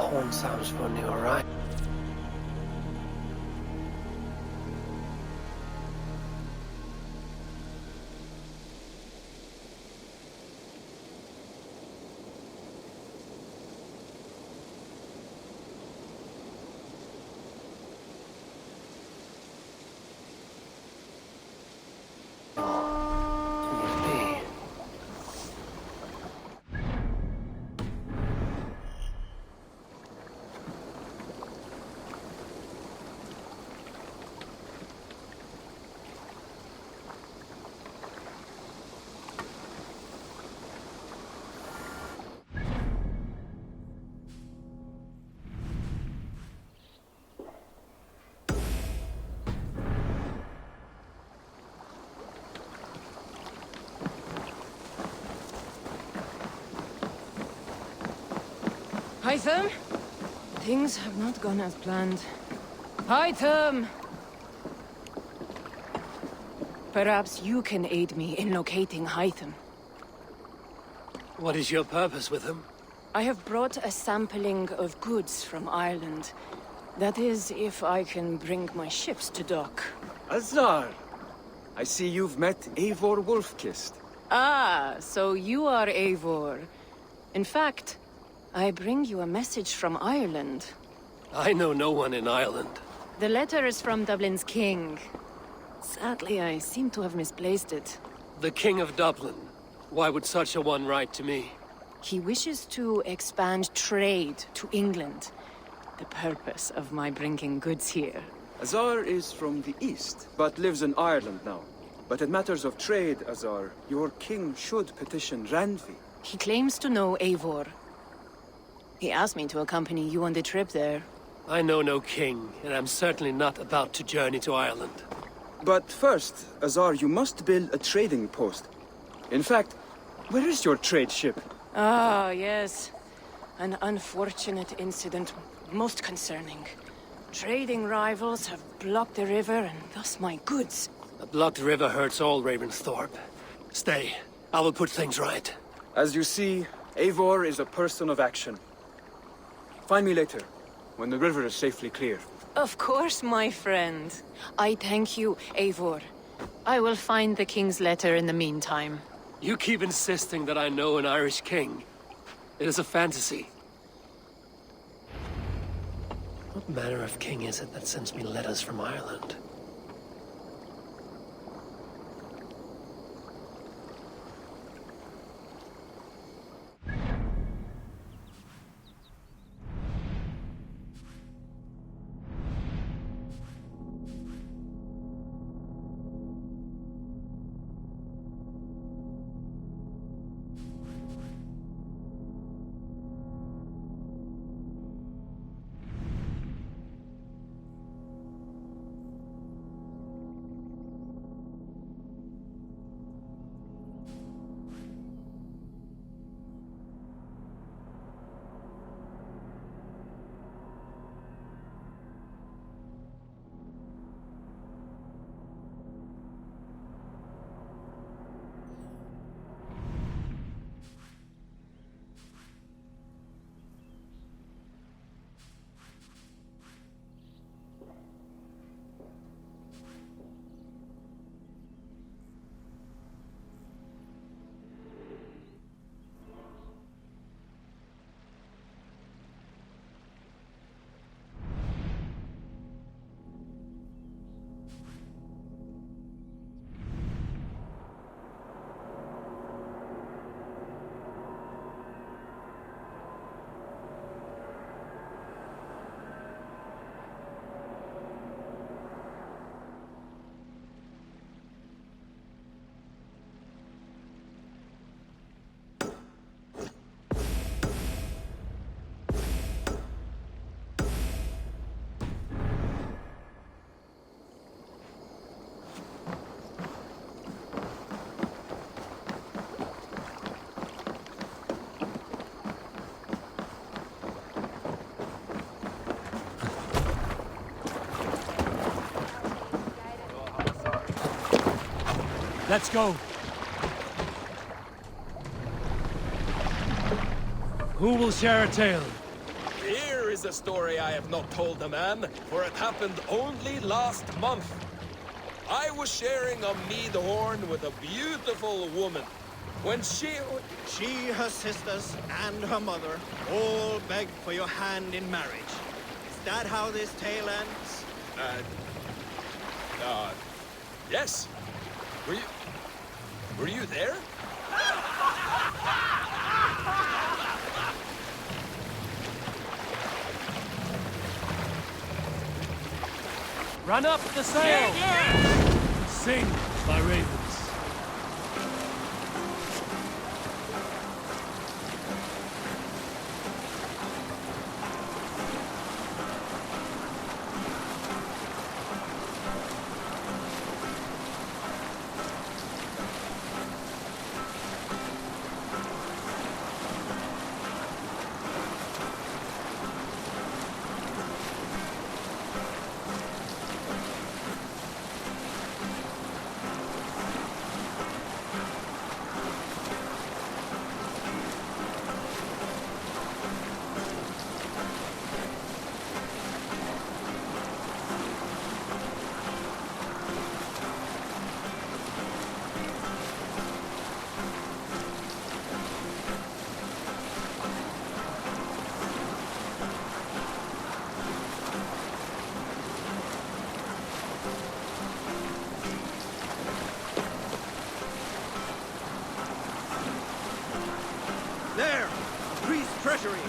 horn sounds for a new arrival. Hytham? Things have not gone as planned. Hytham! Perhaps you can aid me in locating Hytham. What is your purpose with him? I have brought a sampling of goods from Ireland. That is, if I can bring my ships to dock. Azar! I see you've met Eivor Wolfkist. Ah, so you are Eivor. In fact, I bring you a message from Ireland. I know no one in Ireland. The letter is from Dublin's king. Sadly, I seem to have misplaced it. The King of Dublin. Why would such a one write to me? He wishes to expand trade to England. The purpose of my bringing goods here. Azar is from the east, but lives in Ireland now. But in matters of trade, Azar, your king should petition Randvi. He claims to know Eivor. He asked me to accompany you on the trip there. I know no king, and I'm certainly not about to journey to Ireland. But first, Azar, you must build a trading post. In fact, where is your trade ship? Ah, yes. An unfortunate incident, most concerning. Trading rivals have blocked the river, and thus my goods. A blocked river hurts all Ravensthorpe. Stay. I will put things right. As you see, Eivor is a person of action. Find me later, when the river is safely clear. Of course, my friend. I thank you, Eivor. I will find the king's letter in the meantime. You keep insisting that I know an Irish king. It is a fantasy. What manner of king is it that sends me letters from Ireland? Let's go. Who will share a tale? Here There is a story I have not told the man, for it happened only last month. I was sharing a mead horn with a beautiful woman. When she, her sisters, and her mother all begged for your hand in marriage. Is that how this tale ends? yes. Were you there? Run up the sail! Sing, my ravens. There! Priest treasury!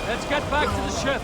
Let's get back to the ship.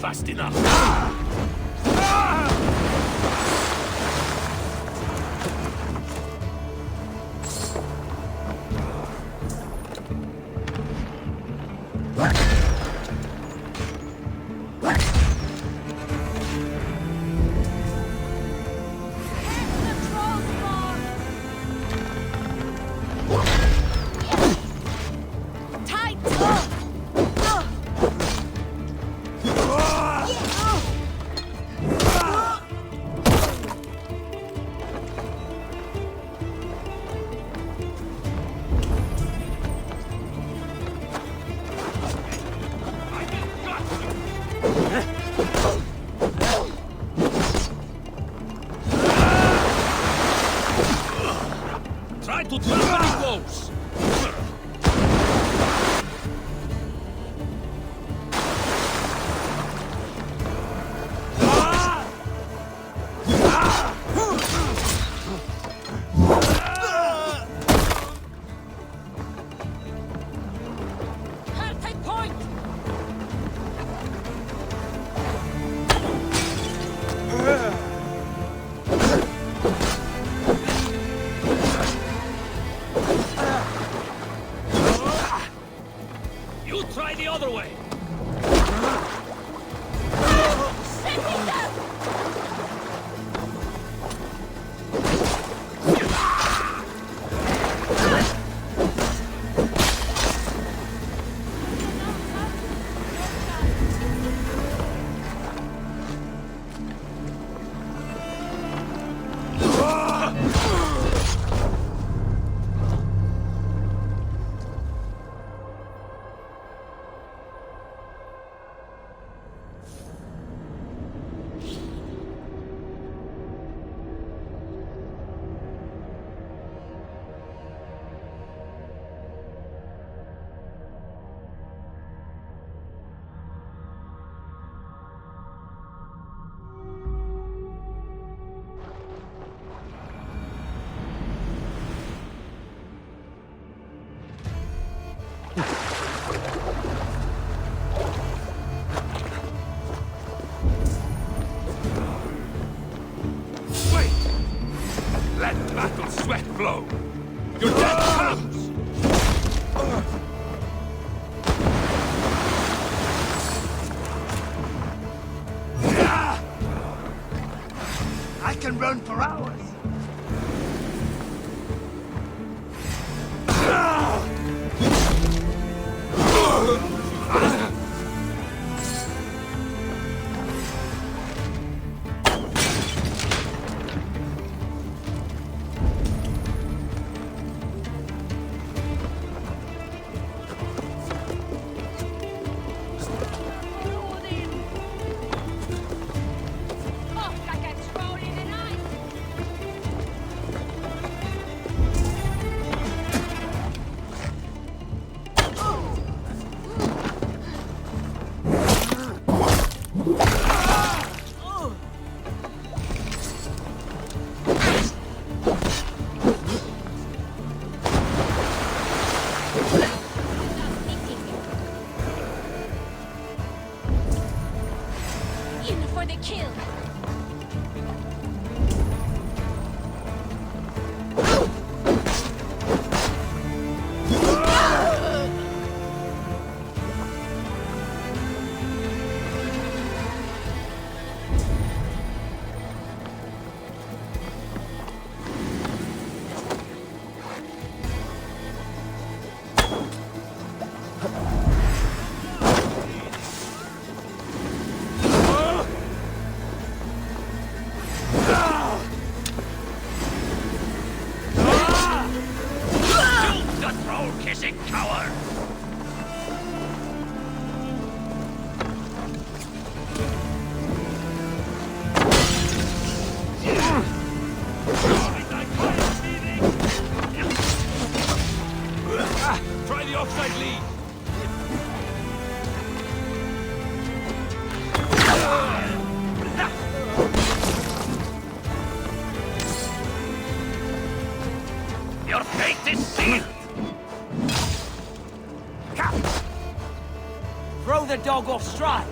Fast enough. blow. Your death comes! I can run for hours. for the kill. Try the offside lead. Your fate is sealed! Throw the dog off stride!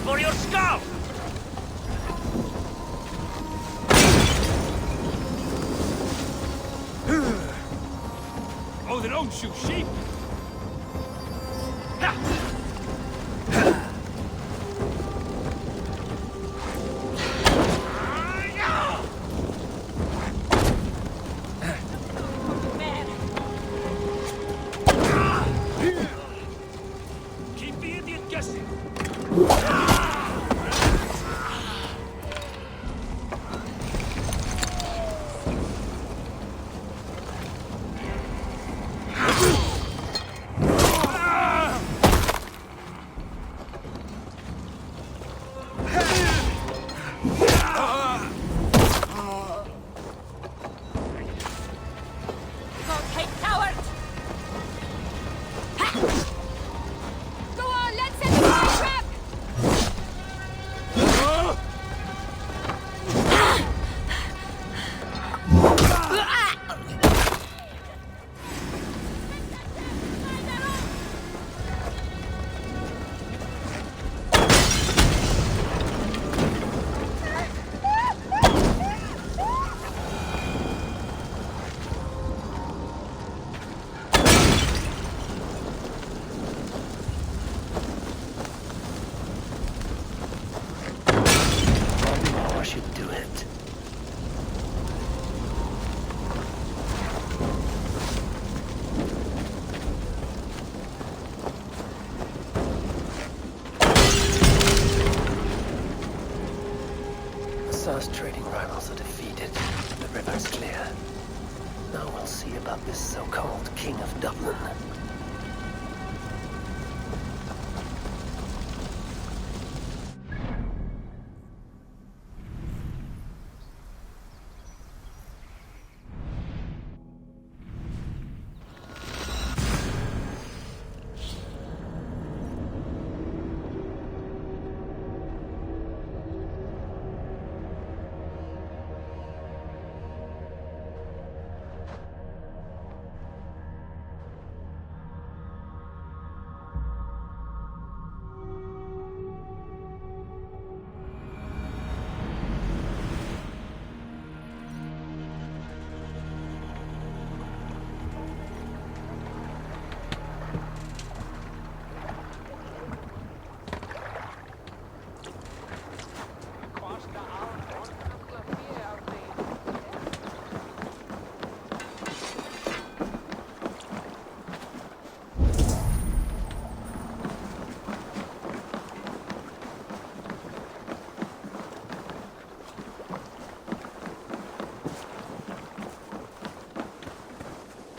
For your skull! Oh, they don't shoot sheep. Keep the idiot guessing. Azar's trading rivals are defeated. The river's clear. Now we'll see about this so-called King of Dublin.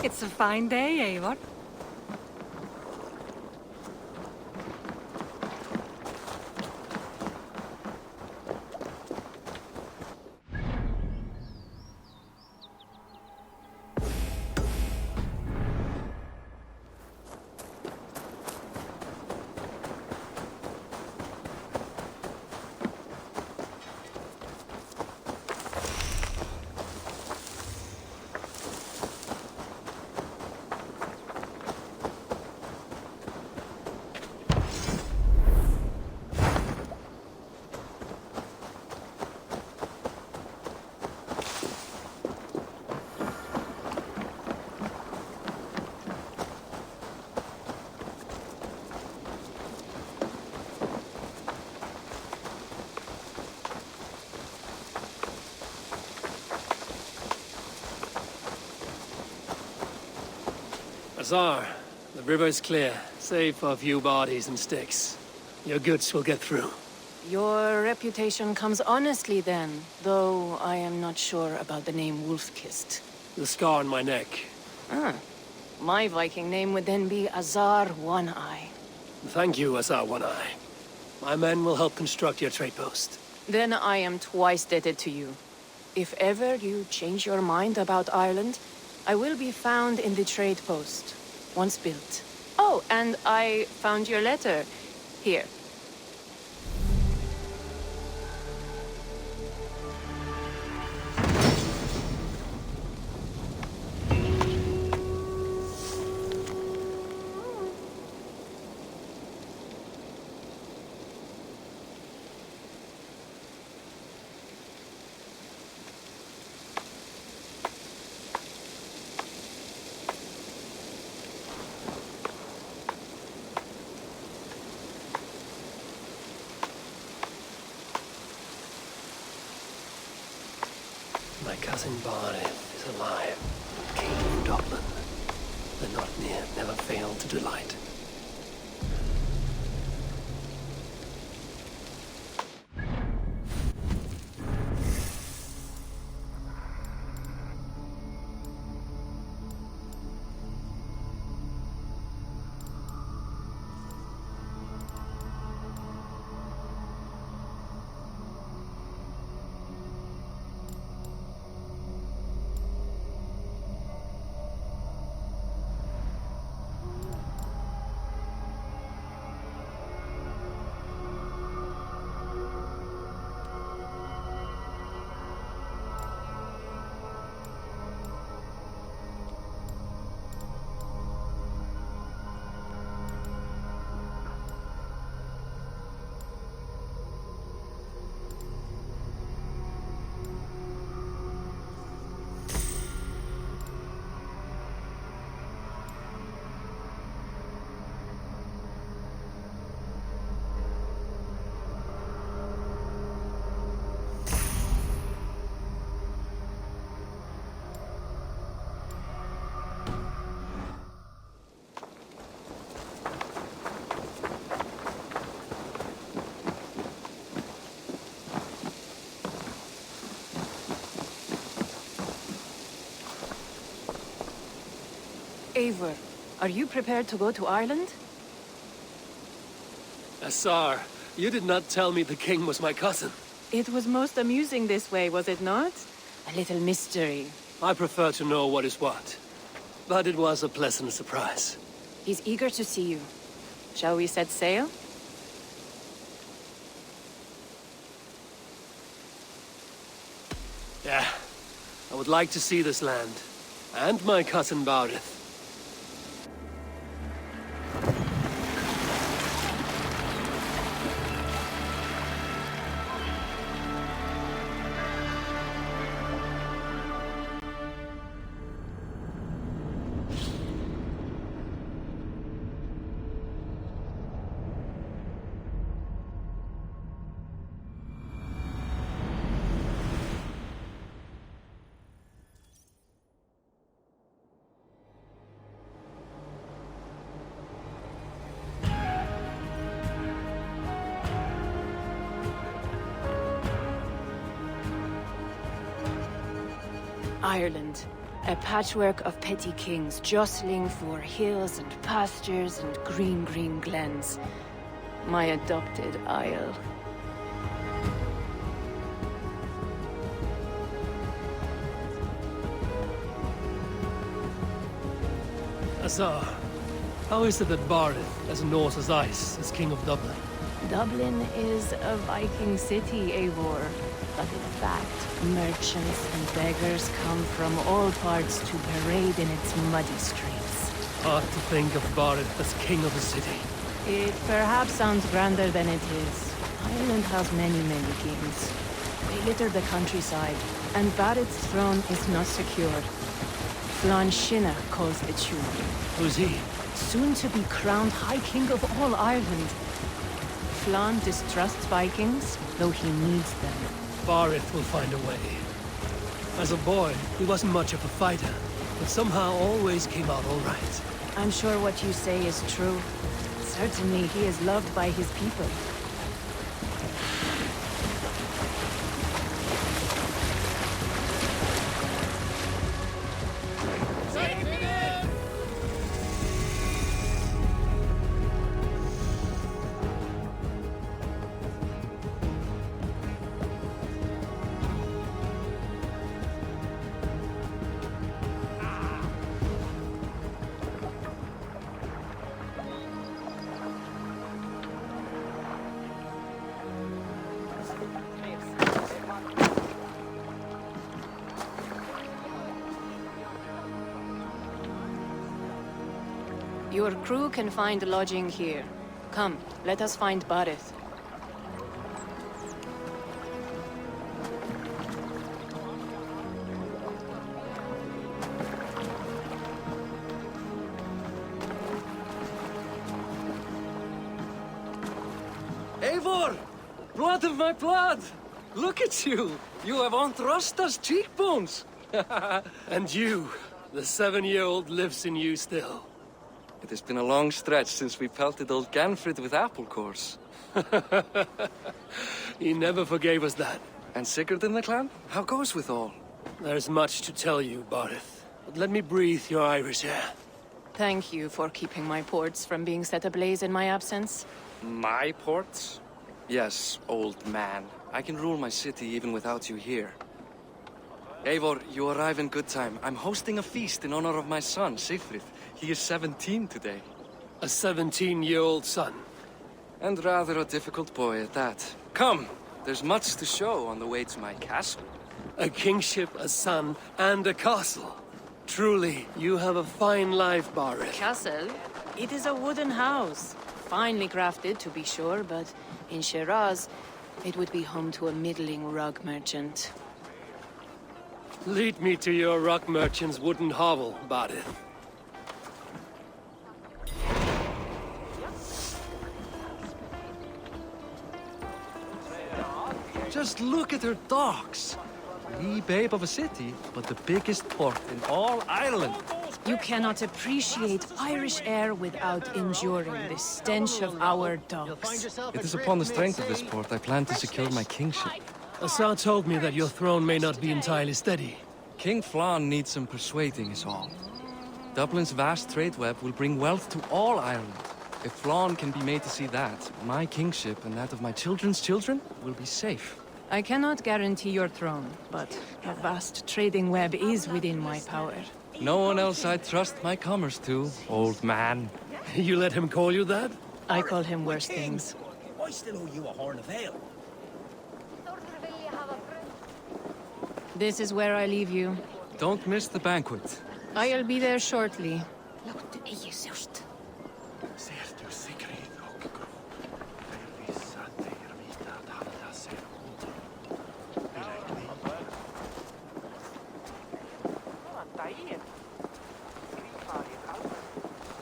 It's a fine day, Eivor. Azar, the river's clear, save for a few bodies and sticks. Your goods will get through. Your reputation comes honestly then, though I am not sure about the name Wolfkist. The scar on my neck. Ah, my Viking name would then be Azar One-Eye. Thank you, Azar One-Eye. My men will help construct your trade post. Then I am twice indebted to you. If ever you change your mind about Ireland, I will be found in the trade post, once built. Oh, and I found your letter. Here. My cousin Barith is alive, King of Dublin. The not near never failed to delight. Eivor, are you prepared to go to Ireland? Assar, you did not tell me the king was my cousin. It was most amusing this way, was it not? A little mystery. I prefer to know what is what. But it was a pleasant surprise. He's eager to see you. Shall we set sail? Yeah, I would like to see this land. And my cousin Barith. Ireland. A patchwork of petty kings jostling for hills and pastures and green glens. My adopted isle. Assar, how is it that Barith, as Norse as ice, is king of Dublin? Dublin is a Viking city, Eivor. But in fact, merchants and beggars come from all parts to parade in its muddy streets. Hard to think of Barith as king of a city. It perhaps sounds grander than it is. Ireland has many kings. They litter the countryside, and Barith's throne is not secured. Flann Sinna calls the tune. Who's he? Soon to be crowned High King of all Ireland. Flann distrusts Vikings, though he needs them. Barith will find a way. As a boy, he wasn't much of a fighter, but somehow always came out all right. I'm sure what you say is true. Certainly, he is loved by his people. Your crew can find lodging here. Come, let us find Barith. Eivor! Blood of my blood! Look at you! You have Aunt Rosta's cheekbones! And you, the 7-year-old lives in you still. It has been a long stretch since we pelted old Ganfrid with apple cores. He never forgave us that. And Sigurd in the clan? How goes with all? There's much to tell you, Barith. But let me breathe your Irish air. Thank you for keeping my ports from being set ablaze in my absence. My ports? Yes, old man. I can rule my city even without you here. Eivor, you arrive in good time. I'm hosting a feast in honor of my son, Sigfrid. He is 17 today. A 17-year-old son. And rather a difficult boy at that. Come, there's much to show on the way to my castle. A kingship, a son, and a castle. Truly, you have a fine life, Barith. Castle? It is a wooden house. Finely crafted, to be sure, but in Shiraz, it would be home to a middling rug merchant. Lead me to your rock merchant's wooden hovel, Barith. Just look at her docks. Wee babe of a city, but the biggest port in all Ireland. You cannot appreciate Irish air without enduring the stench of our docks. It is upon the strength of this port I plan to secure my kingship. Assar told me that your throne may not be entirely steady. King Flann needs some persuading is all. Dublin's vast trade web will bring wealth to all Ireland. If Flann can be made to see that, my kingship and that of my children's children will be safe. I cannot guarantee your throne, but a vast trading web is within my power. No one else I'd trust my commerce to, old man. You let him call you that? I call him worse things. I still owe you a horn of ale. This is where I leave you. Don't miss the banquet. I'll be there shortly.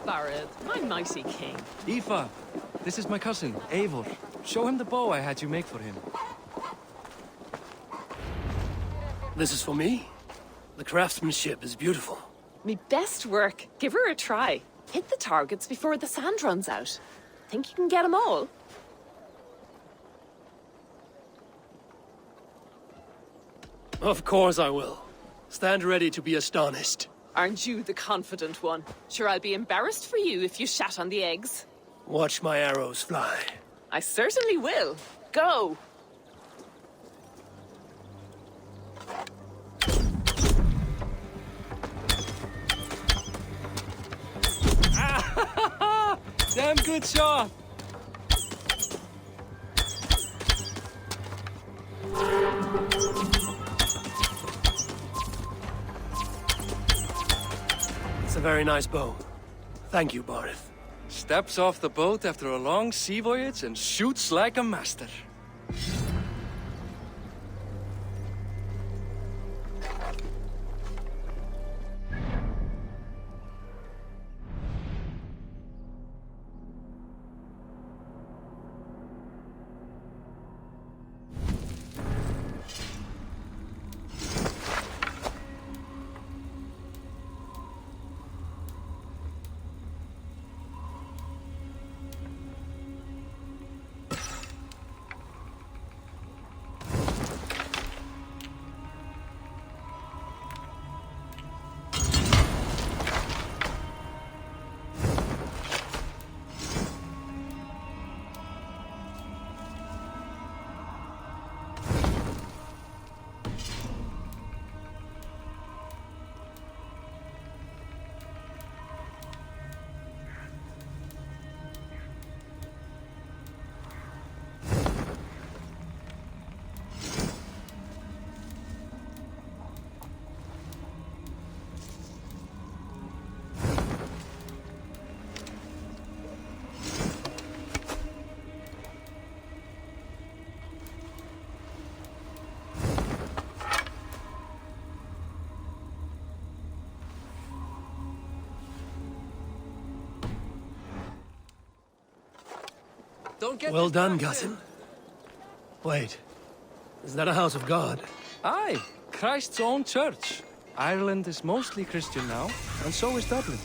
Barrett, my mighty king. Aoife, this is my cousin, Eivor. Show him the bow I had you make for him. This is for me? The craftsmanship is beautiful. Me best work. Give her a try. Hit the targets before the sand runs out. Think you can get them all? Of course I will. Stand ready to be astonished. Aren't you the confident one? Sure, I'll be embarrassed for you if you shat on the eggs. Watch my arrows fly. I certainly will. Go! Damn good shot! It's a very nice bow. Thank you, Barith. Steps off the boat after a long sea voyage and shoots like a master. Well done, cousin. Wait, is that a house of God? Aye, Christ's own church. Ireland is mostly Christian now, and so is Dublin.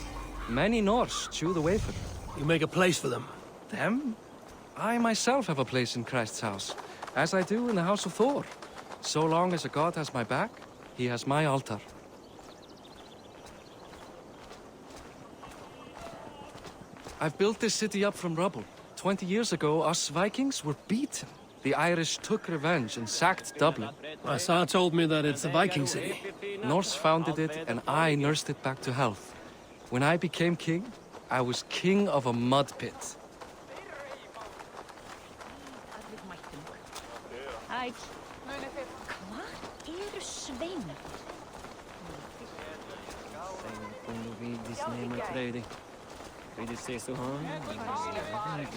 Many Norse chew the wafer. You make a place for them. Them? I myself have a place in Christ's house, as I do in the house of Thor. So long as a god has my back, he has my altar. I've built this city up from rubble. 20 years ago, us Vikings were beaten. The Irish took revenge and sacked Dublin. Asa told me that it's a Viking city. Norse founded it, and I nursed it back to health. When I became king, I was king of a mud pit.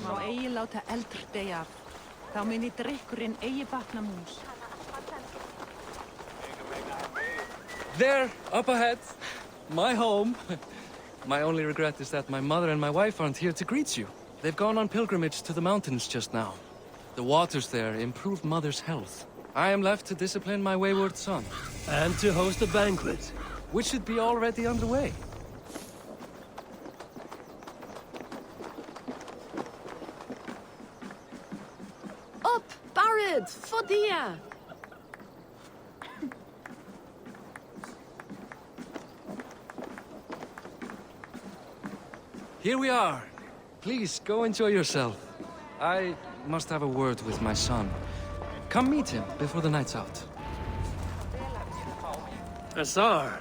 Má eigi láta eldur deyja af. Þá muni drykkurinn eigi batna mús. There, up ahead, my home. My only regret is that my mother and my wife aren't here to greet you. They've gone on pilgrimage to the mountains just now. The waters there improve mother's health. I am left to discipline my wayward son. And to host a banquet. Which should be already underway. Up, Barrett! Fodia! Here we are. Please, go enjoy yourself. I must have a word with my son. Come meet him before the night's out. Azar,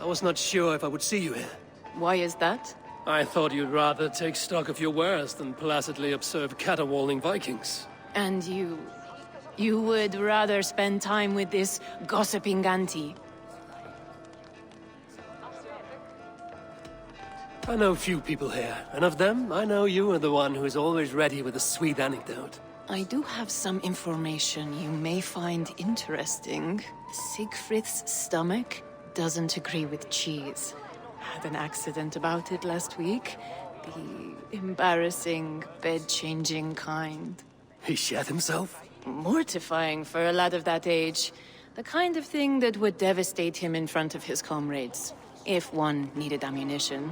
I was not sure if I would see you here. Why is that? I thought you'd rather take stock of your wares than placidly observe caterwauling Vikings. And you would rather spend time with this gossiping auntie? I know few people here, and of them, I know you are the one who is always ready with a sweet anecdote. I do have some information you may find interesting. Siegfried's stomach doesn't agree with cheese. Had an accident about it last week. The embarrassing, bed-changing kind. He shat himself? Mortifying for a lad of that age. The kind of thing that would devastate him in front of his comrades. If one needed ammunition.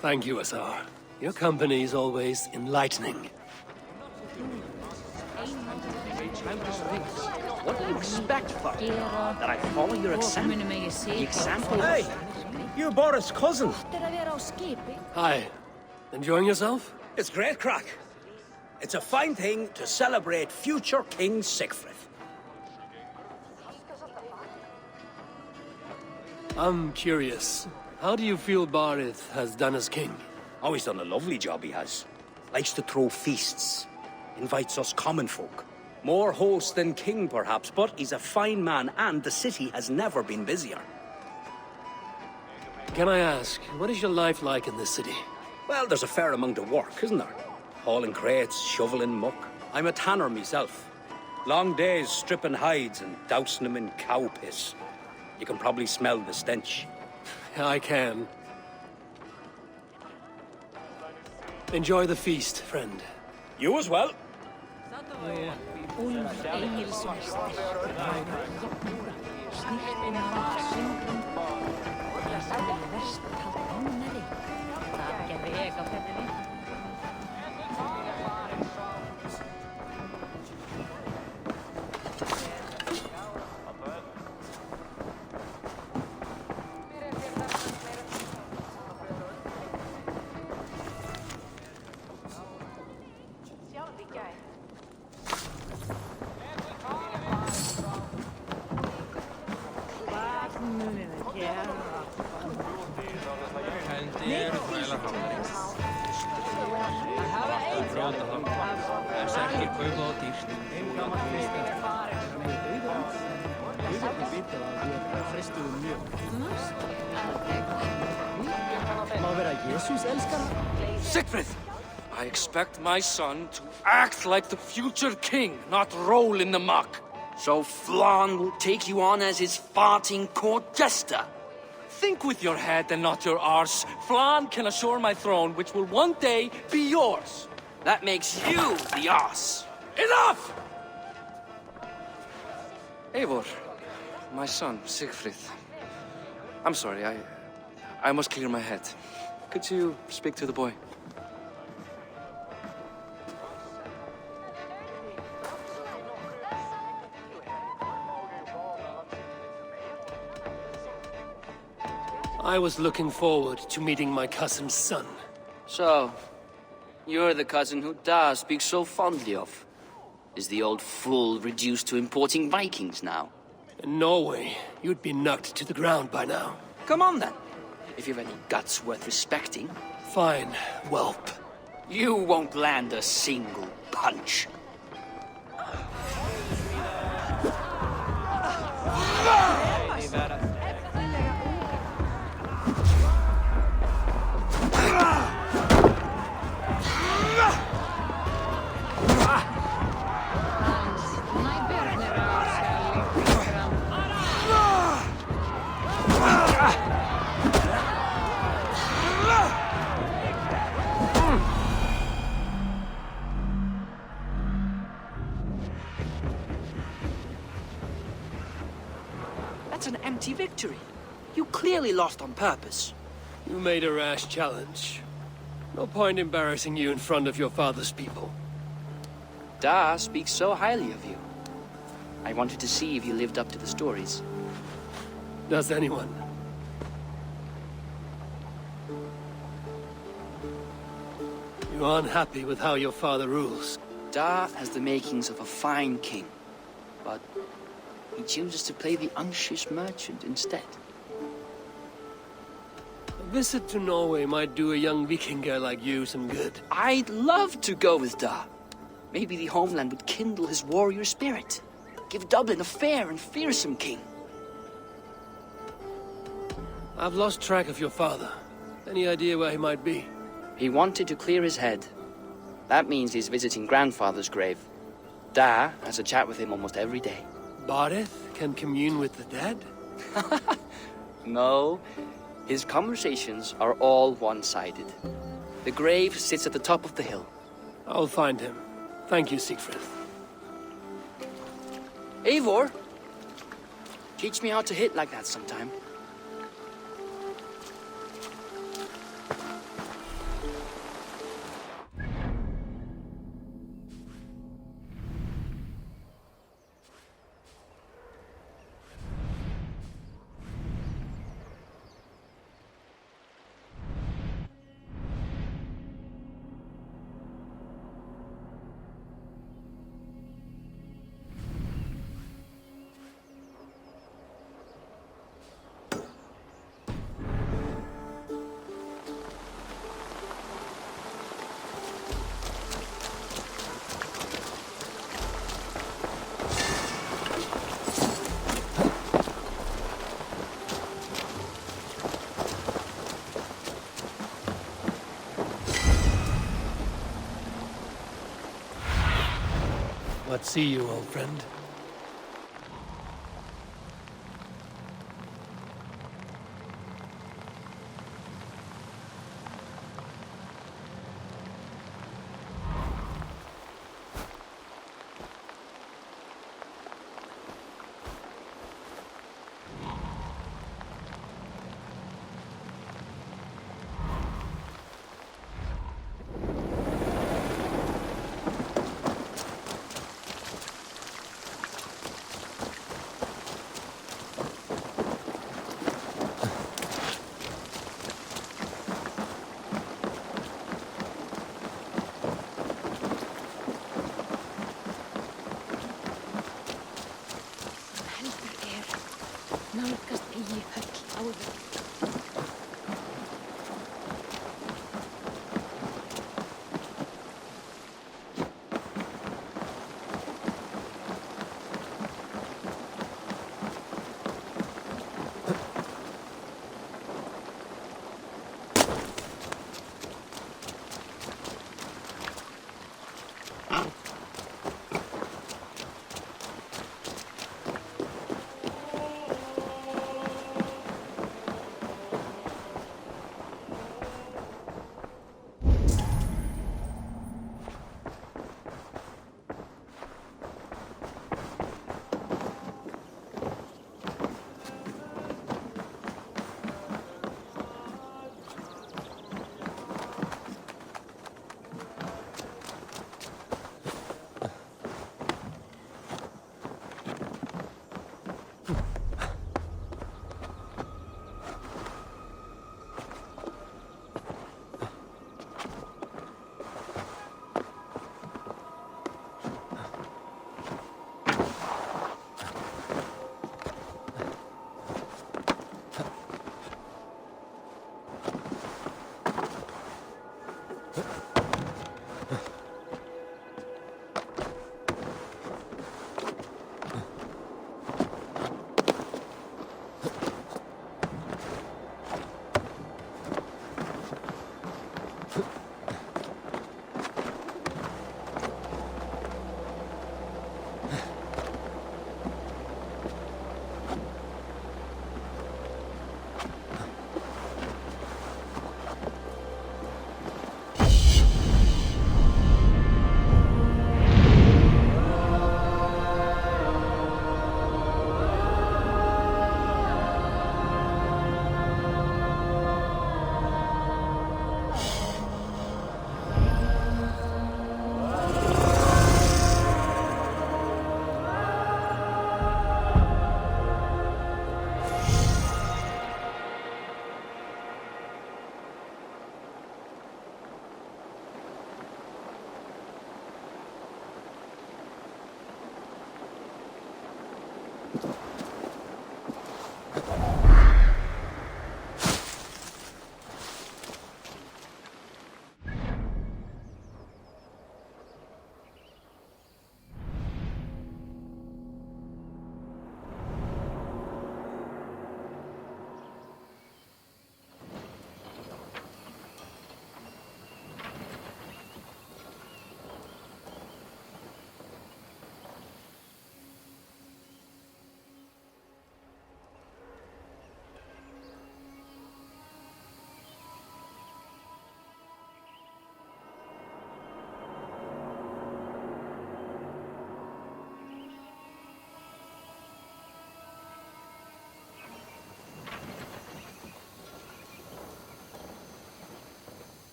Thank you, Azar. Your company is always enlightening. What do you expect, Father? That I follow your example? The example? Hey! You Boris' cousin. Hi. Enjoying yourself? It's great crack. It's a fine thing to celebrate future King Siegfried. I'm curious. How do you feel Barith has done as king? Oh, he's done a lovely job, he has. Likes to throw feasts. Invites us common folk. More host than king, perhaps, but he's a fine man, and the city has never been busier. Can I ask, what is your life like in this city? Well, there's a fair amount of work, isn't there? Hauling crates, shoveling muck. I'm a tanner myself. Long days stripping hides and dousing them in cow piss. You can probably smell the stench. I can. Enjoy the feast, friend. You as well. Siegfried! I expect my son to act like the future king, not roll in the muck. So Flan will take you on as his farting court jester? Think with your head and not your arse. Flan can assure my throne, which will one day be yours. That makes you the arse. Enough! Eivor, my son, Siegfried. I'm sorry, I must clear my head. Could you speak to the boy? I was looking forward to meeting my cousin's son. So, you're the cousin who Da speaks so fondly of. Is the old fool reduced to importing Vikings now? In Norway, you'd be knocked to the ground by now. Come on then, if you've any guts worth respecting. Fine, whelp. You won't land a single punch. That's an empty victory. You clearly lost on purpose. You made a rash challenge. No point embarrassing you in front of your father's people. Da speaks so highly of you. I wanted to see if you lived up to the stories. Does anyone? You're unhappy with how your father rules. Da has the makings of a fine king, but he chooses to play the anxious merchant instead. A visit to Norway might do a young Vikinger like you some good. I'd love to go with Da. Maybe the homeland would kindle his warrior spirit. Give Dublin a fair and fearsome king. I've lost track of your father. Any idea where he might be? He wanted to clear his head. That means he's visiting grandfather's grave. Da has a chat with him almost every day. Barith can commune with the dead? No, his conversations are all one-sided. The grave sits at the top of the hill. I'll find him. Thank you, Siegfried. Eivor, teach me how to hit like that sometime. What see you, old friend?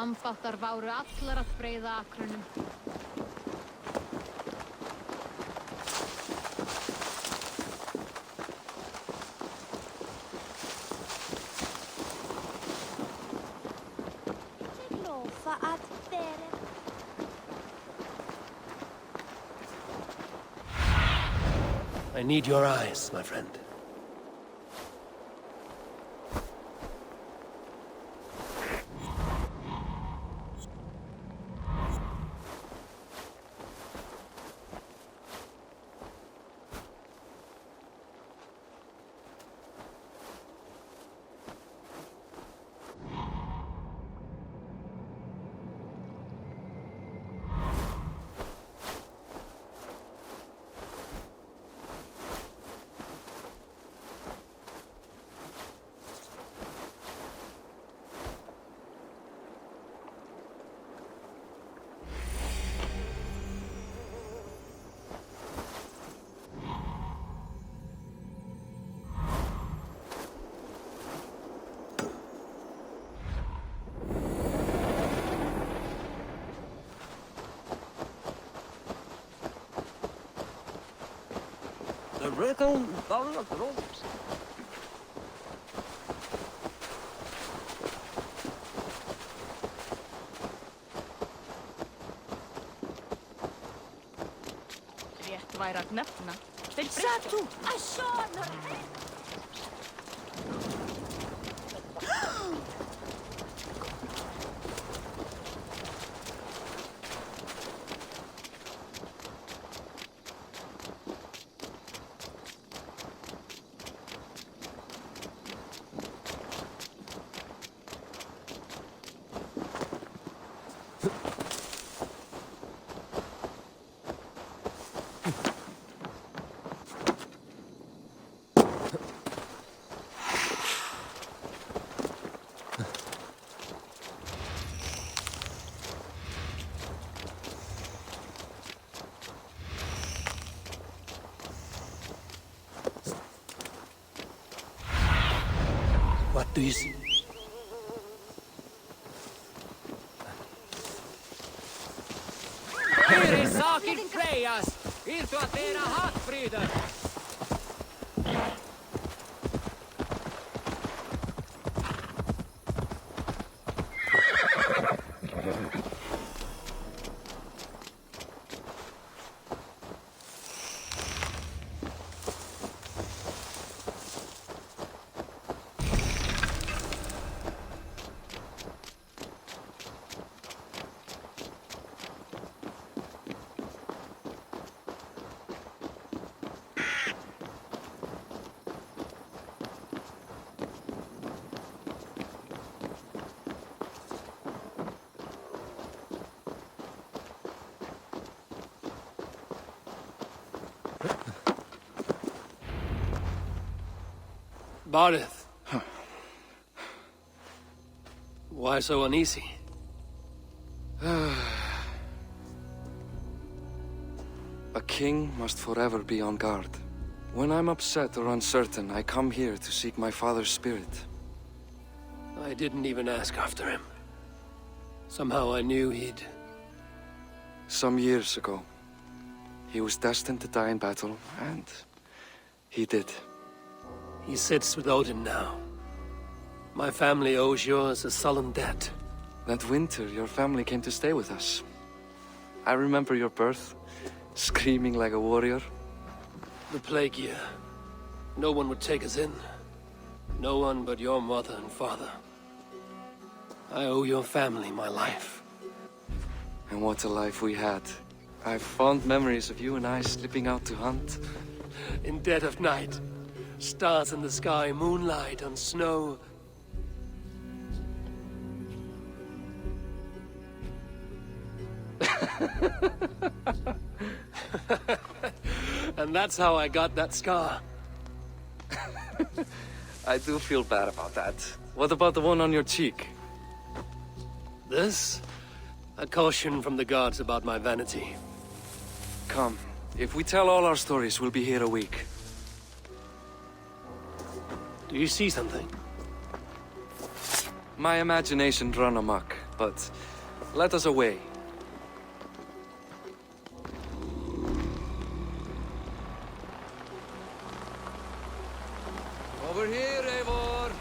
Ambáttar váru allar að breiða akrunum. I need your eyes, my friend. The rhythm of the drums. Rétt væri að nefna. Satu, Ashana! What do you see? Here is sakin Freyjas, irtu að þeirra hattfríðar. Barith. Why so uneasy? A king must forever be on guard. When I'm upset or uncertain, I come here to seek my father's spirit. I didn't even ask after him. Somehow I knew he'd... Some years ago, he was destined to die in battle, and he did. He sits with Odin now. My family owes yours a sullen debt. That winter, your family came to stay with us. I remember your birth, screaming like a warrior. The plague year. No one would take us in. No one but your mother and father. I owe your family my life. And what a life we had. I have fond memories of you and I slipping out to hunt. In dead of night. Stars in the sky, moonlight on snow. And that's how I got that scar. I do feel bad about that. What about the one on your cheek? This? A caution from the gods about my vanity. Come. If we tell all our stories, we'll be here a week. Do you see something? My imagination run amok. but let us away. Over here, Eivor!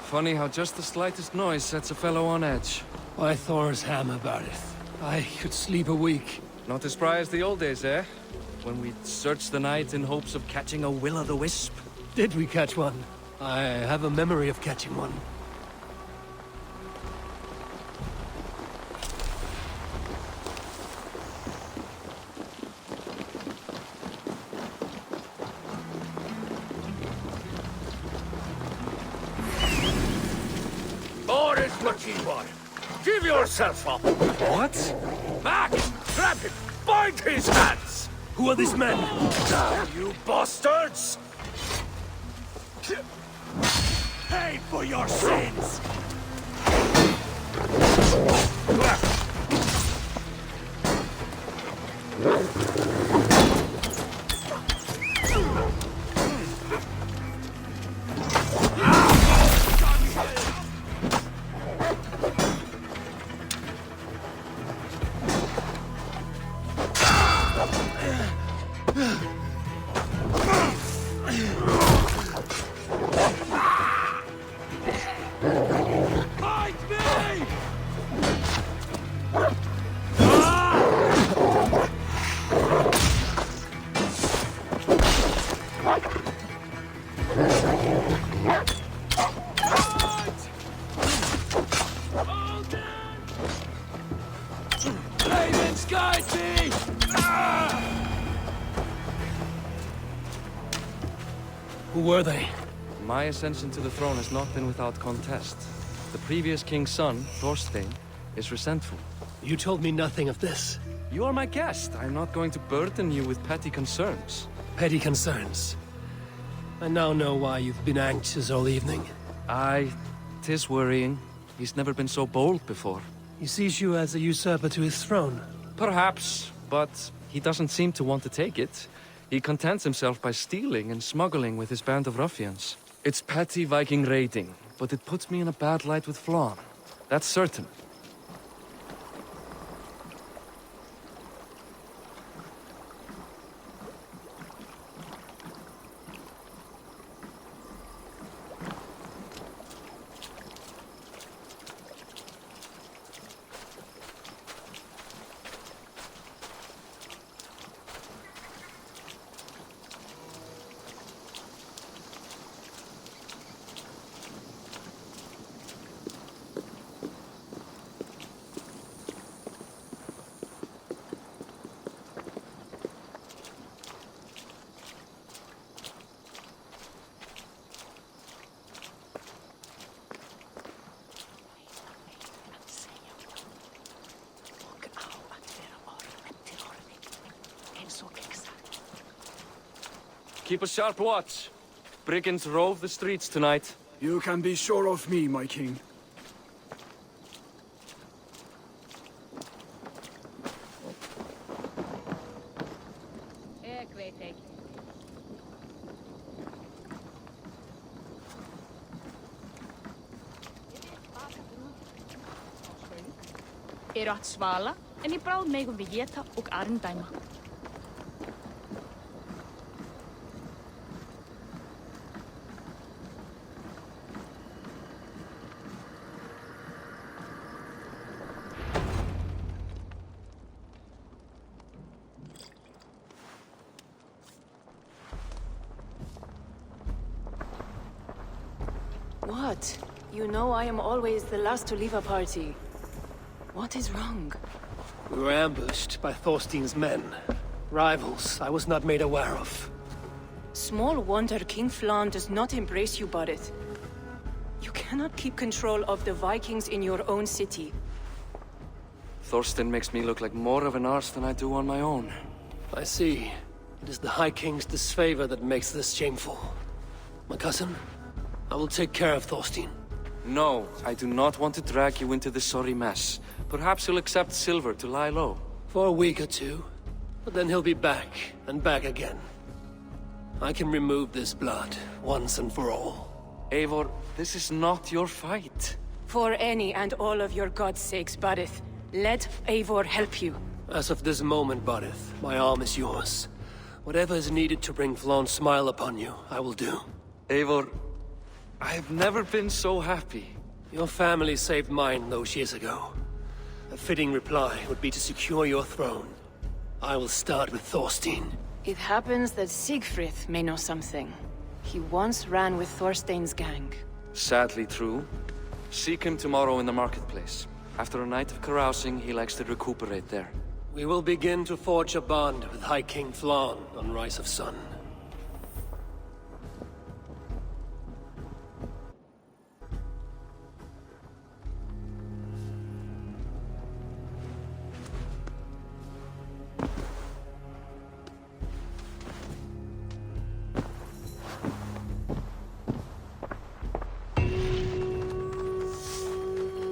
Funny how just the slightest noise sets a fellow on edge. Why Thor's hammer about it? I could sleep a week. Not as spry as the old days, eh? When we'd search the night in hopes of catching a will-o'-the-wisp. Did we catch one? I have a memory of catching one. Boris Lachibor, give yourself up! What? Back! Grab him! Bind his hands! Who are these men? Down, you bastards! Pay for your sins! Who were they? My ascension to the throne has not been without contest. The previous king's son, Thorstein, is resentful. You told me nothing of this. You are my guest. I'm not going to burden you with petty concerns. Petty concerns. I now know why you've been anxious all evening. Aye, 'tis worrying. He's never been so bold before. He sees you as a usurper to his throne. Perhaps, but he doesn't seem to want to take it. He contents himself by stealing and smuggling with his band of ruffians. It's petty Viking raiding, but it puts me in a bad light with Flann. That's certain. Keep a sharp watch. Brigands rove the streets tonight. You can be sure of me, my king. Ik weet het. Erat svala en I praat megum vegeta ook arendima. What? You know I am always the last to leave a party. What is wrong? We were ambushed by Thorstein's men. Rivals I was not made aware of. Small wonder King Flann does not embrace you, Barret. You cannot keep control of the Vikings in your own city. Thorstein makes me look like more of an arse than I do on my own. I see. It is the High King's disfavor that makes this shameful. My cousin, I will take care of Thorstein. No, I do not want to drag you into this sorry mess. Perhaps he'll accept silver to lie low. For a week or two. But then he'll be back, and back again. I can remove this blood, once and for all. Eivor, this is not your fight. For any and all of your gods' sakes, Barith, let Eivor help you. As of this moment, Barith, my arm is yours. Whatever is needed to bring Flawn's smile upon you, I will do. Eivor, I've never been so happy. Your family saved mine those years ago. A fitting reply would be to secure your throne. I will start with Thorstein. It happens that Siegfried may know something. He once ran with Thorstein's gang. Sadly true. Seek him tomorrow in the marketplace. After a night of carousing, he likes to recuperate there. We will begin to forge a bond with High King Flawn on Rise of Sun.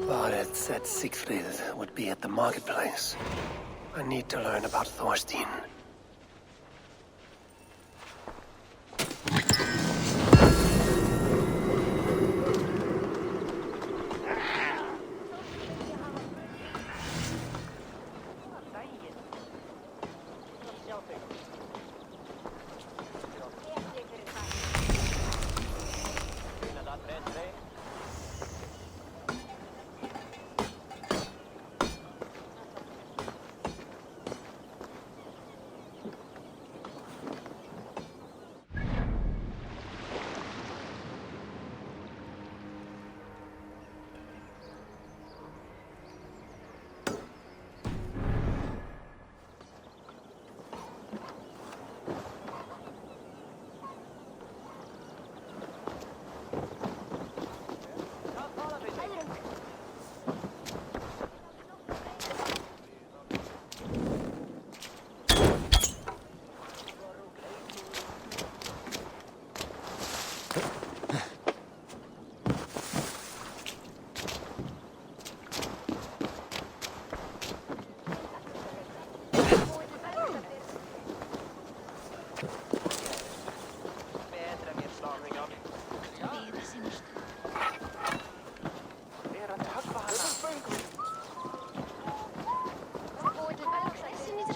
Barith said Siegfried would be at the marketplace. I need to learn about Thorstein.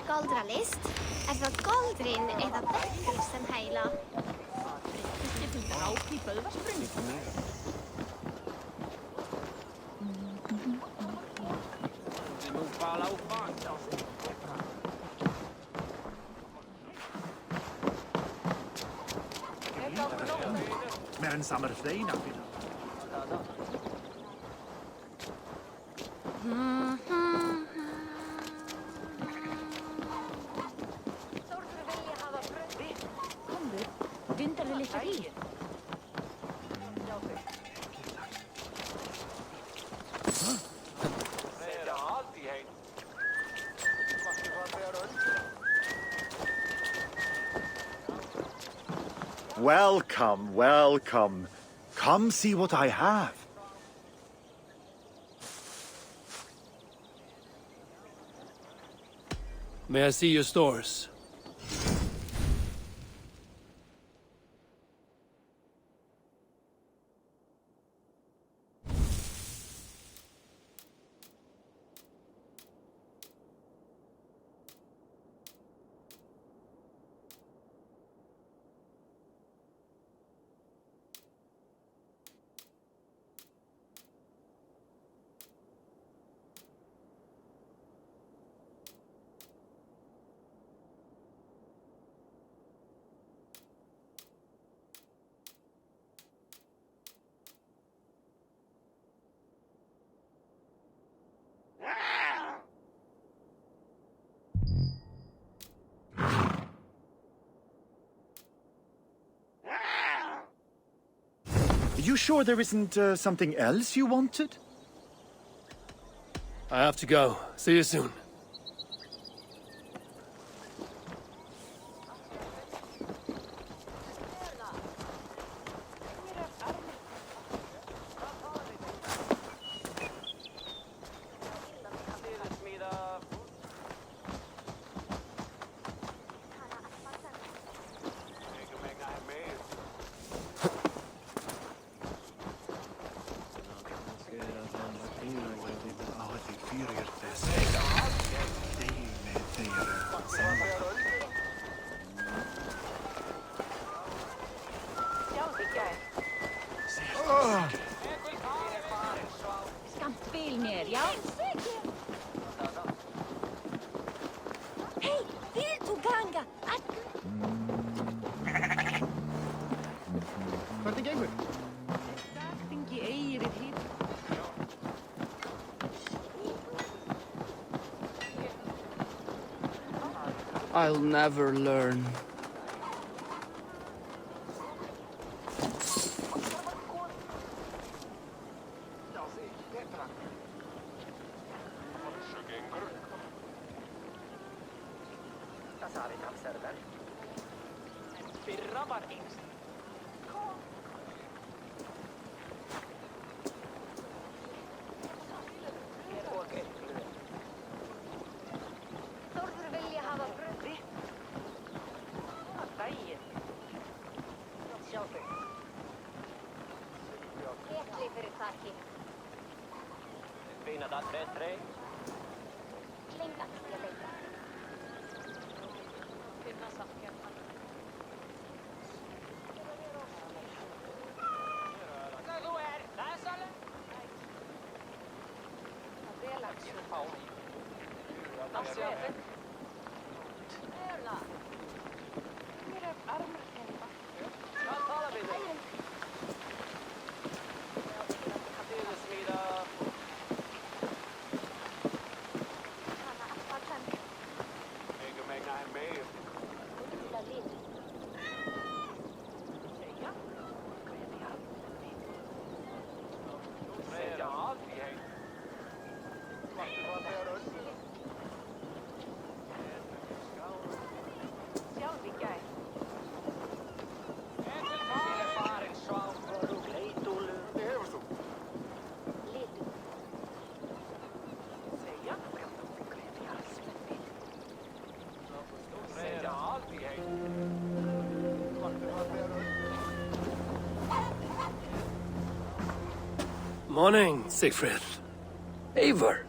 Galdralist? Það galdrin eða bergur sem heila? Meron Sammerflein up in. Welcome, welcome. Come see what I have. May I see your stores? You sure there isn't something else you wanted? I have to go. See you soon. Stingi eirið hitt. I'll never learn. Þórður vilja hafa bröði. Daginn. Sjá þig. Ketli fyrir þakki. Fina það 3-3. Klingan til að leita. Finna samkjörna. Þú lesaði? Það er lagt svo fá. Afsjöfn. Öla. Mér armur hérna. Hvað tala við þig? Smíða. Engum megna en meir. Lilla lit. Segja? Segja allt í heim. Vartu hvað þegar öll? Sjálf í gær. Morning, Siegfried. Eivor,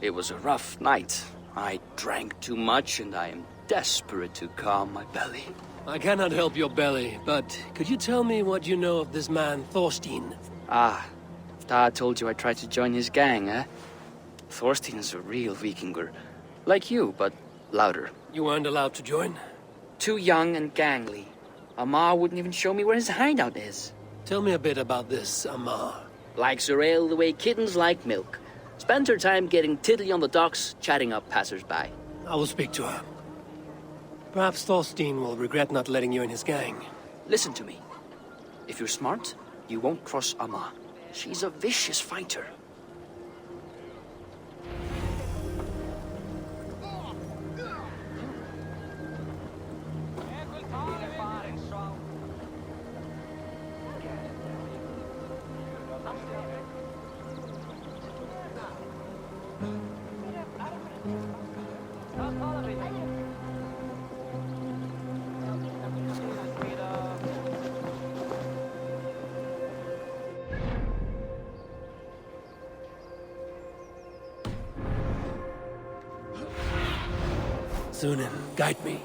it was a rough night. I drank too much and I am desperate to calm my belly. I cannot help your belly, but could you tell me what you know of this man, Thorstein? Ah, Dad told you I tried to join his gang, eh? Thorstein is a real Vikinger. Like you, but louder. You weren't allowed to join? Too young and gangly. Amar wouldn't even show me where his hideout is. Tell me a bit about this Amar. Likes her ale the way kittens like milk. Spends her time getting tiddly on the docks, chatting up passers-by. I will speak to her. Perhaps Thorstein will regret not letting you in his gang. Listen to me. If you're smart, you won't cross Amma. She's a vicious fighter. Sunan, guide me.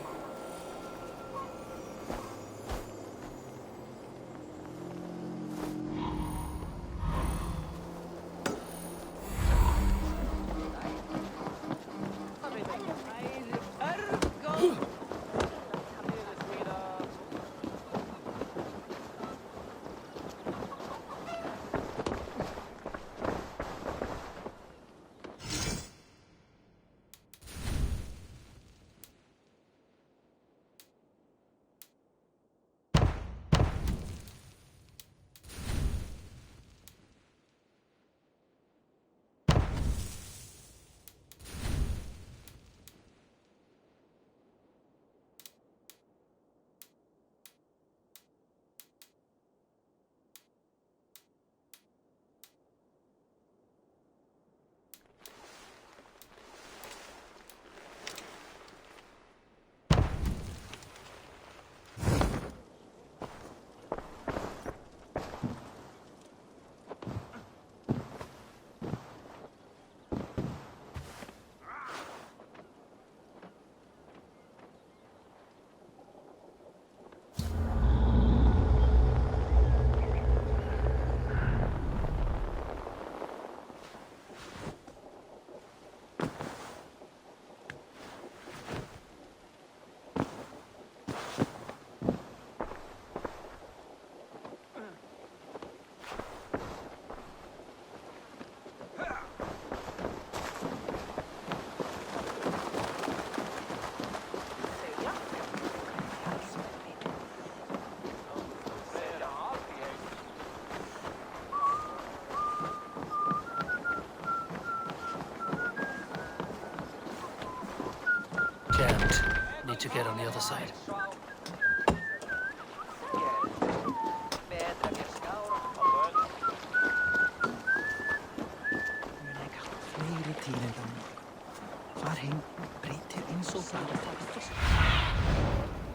Can't. Need to get on the other side.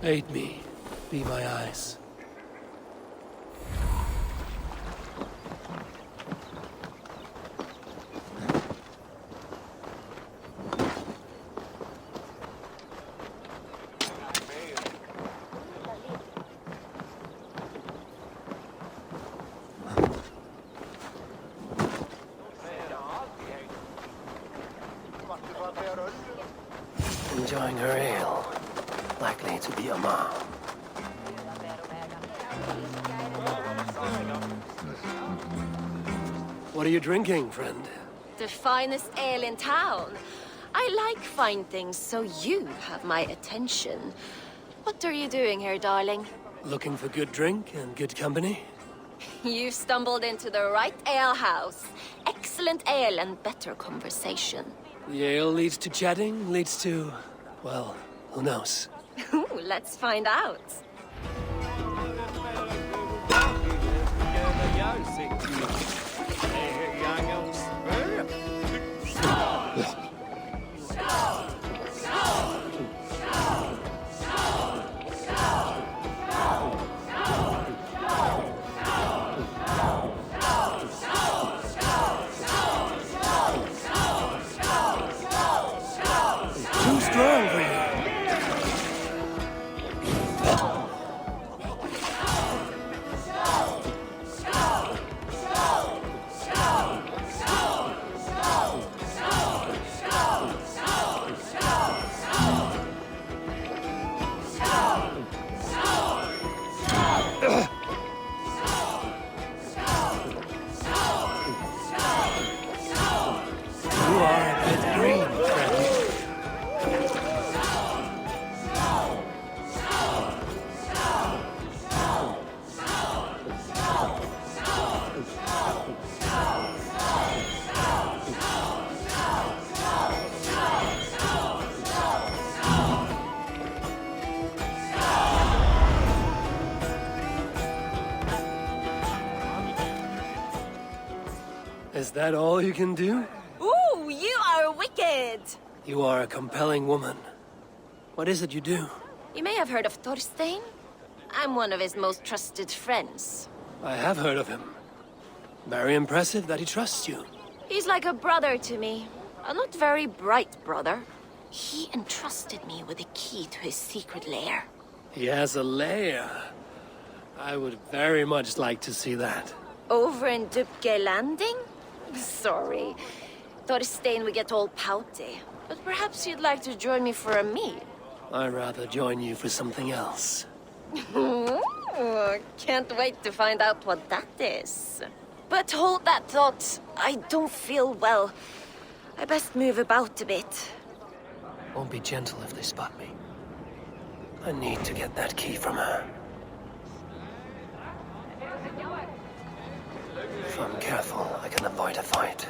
Aid me. Be my eyes. Enjoying her ale. Likely to be a mom. What are you drinking, friend? The finest ale in town. I like fine things, so you have my attention. What are you doing here, darling? Looking for good drink and good company? You've stumbled into the right ale house. Excellent ale and better conversation. The ale leads to chatting, leads to... well, who knows? Ooh, let's find out. Too strong for you. You are a bit green, friend. Is that all you can do? Ooh, you are wicked! You are a compelling woman. What is it you do? You may have heard of Thorstein. I'm one of his most trusted friends. I have heard of him. Very impressive that he trusts you. He's like a brother to me. A not very bright brother. He entrusted me with the key to his secret lair. He has a lair. I would very much like to see that. Over in Dupke Landing? Sorry. Thorstein would get all pouty. But perhaps you'd like to join me for a meal. I'd rather join you for something else. Ooh, can't wait to find out what that is. But hold that thought. I don't feel well. I best move about a bit. Won't be gentle if they spot me. I need to get that key from her. If I'm careful, I can avoid a fight.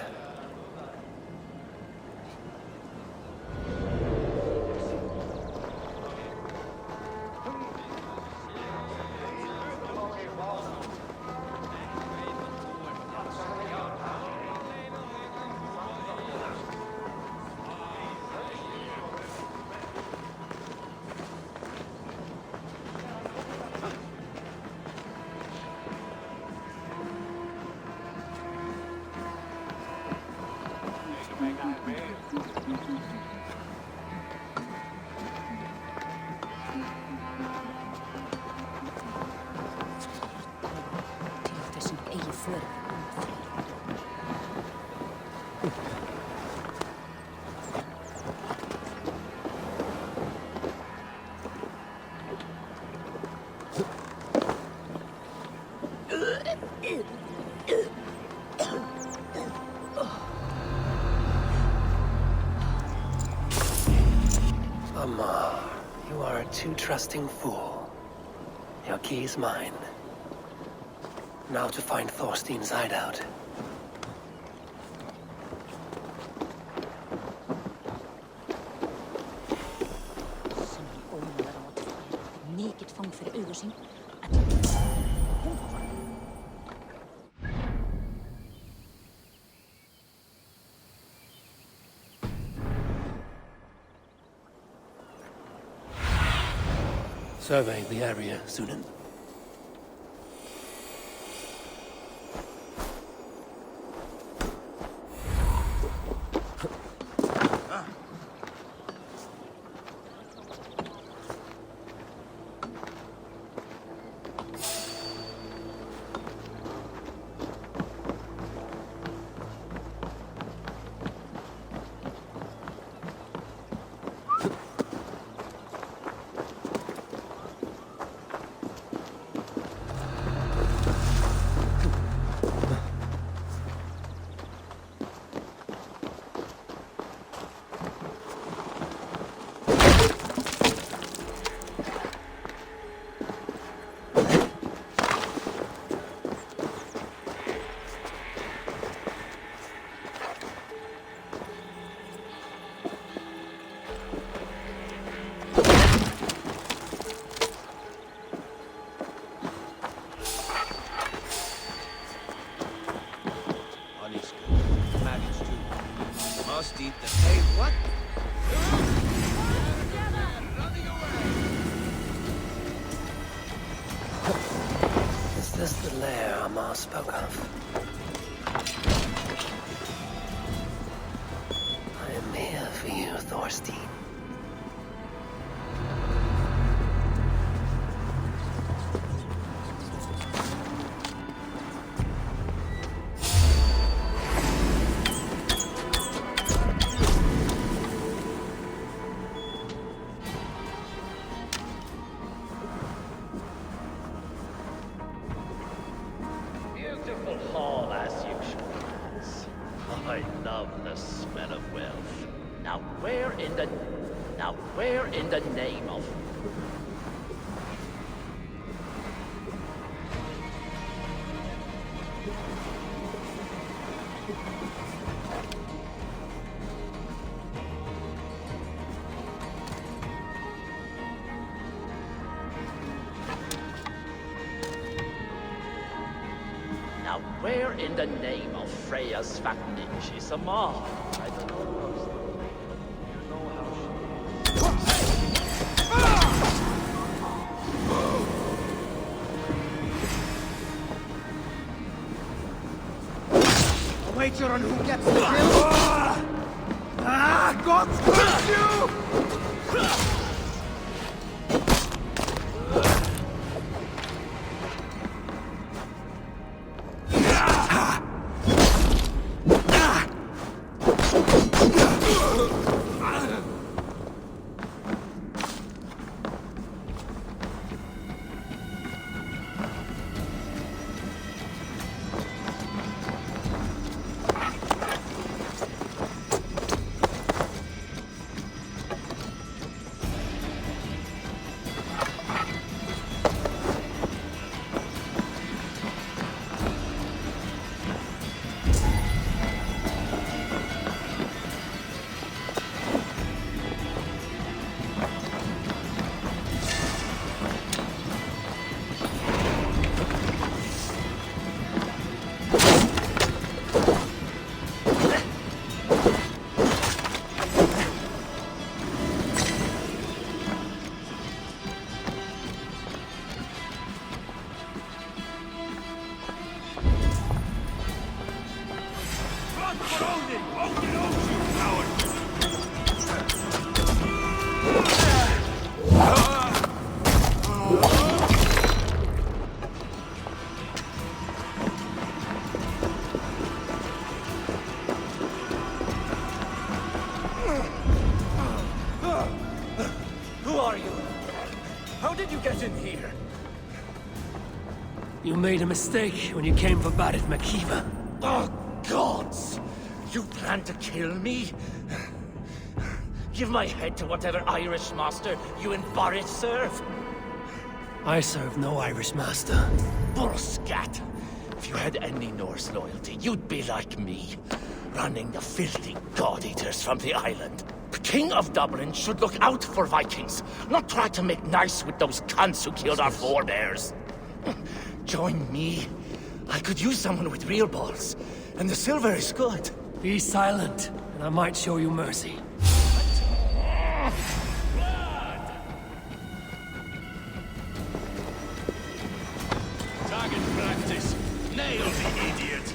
Amar, you are a too trusting fool. Your key is mine. Now to find Thorstein's hideout. fyrir augu sín. Survey the area, Sunan. Must eat the hay. What? Is this the lair Amar spoke of? I am here for you, Thorstein. Beautiful hall as usual. I love the smell of wealth. Now where in the name of... Now where in the name of Freya's fat ninja Samar? I don't know. You know how A wager on who gets the kill? God's curse you! Who are you? How did you get in here? You made a mistake when you came for Barit Makiva. Oh, gods! You plan to kill me? Give my head to whatever Irish master you and Boris serve? I serve no Irish master. Burscat! If you had any Norse loyalty, you'd be like me, running the filthy god-eaters from the island. King of Dublin should look out for Vikings, not try to make nice with those cunts who killed our forebears. Join me. I could use someone with real balls, and the silver is good. Be silent, and I might show you mercy. Target practice. Nail the idiot.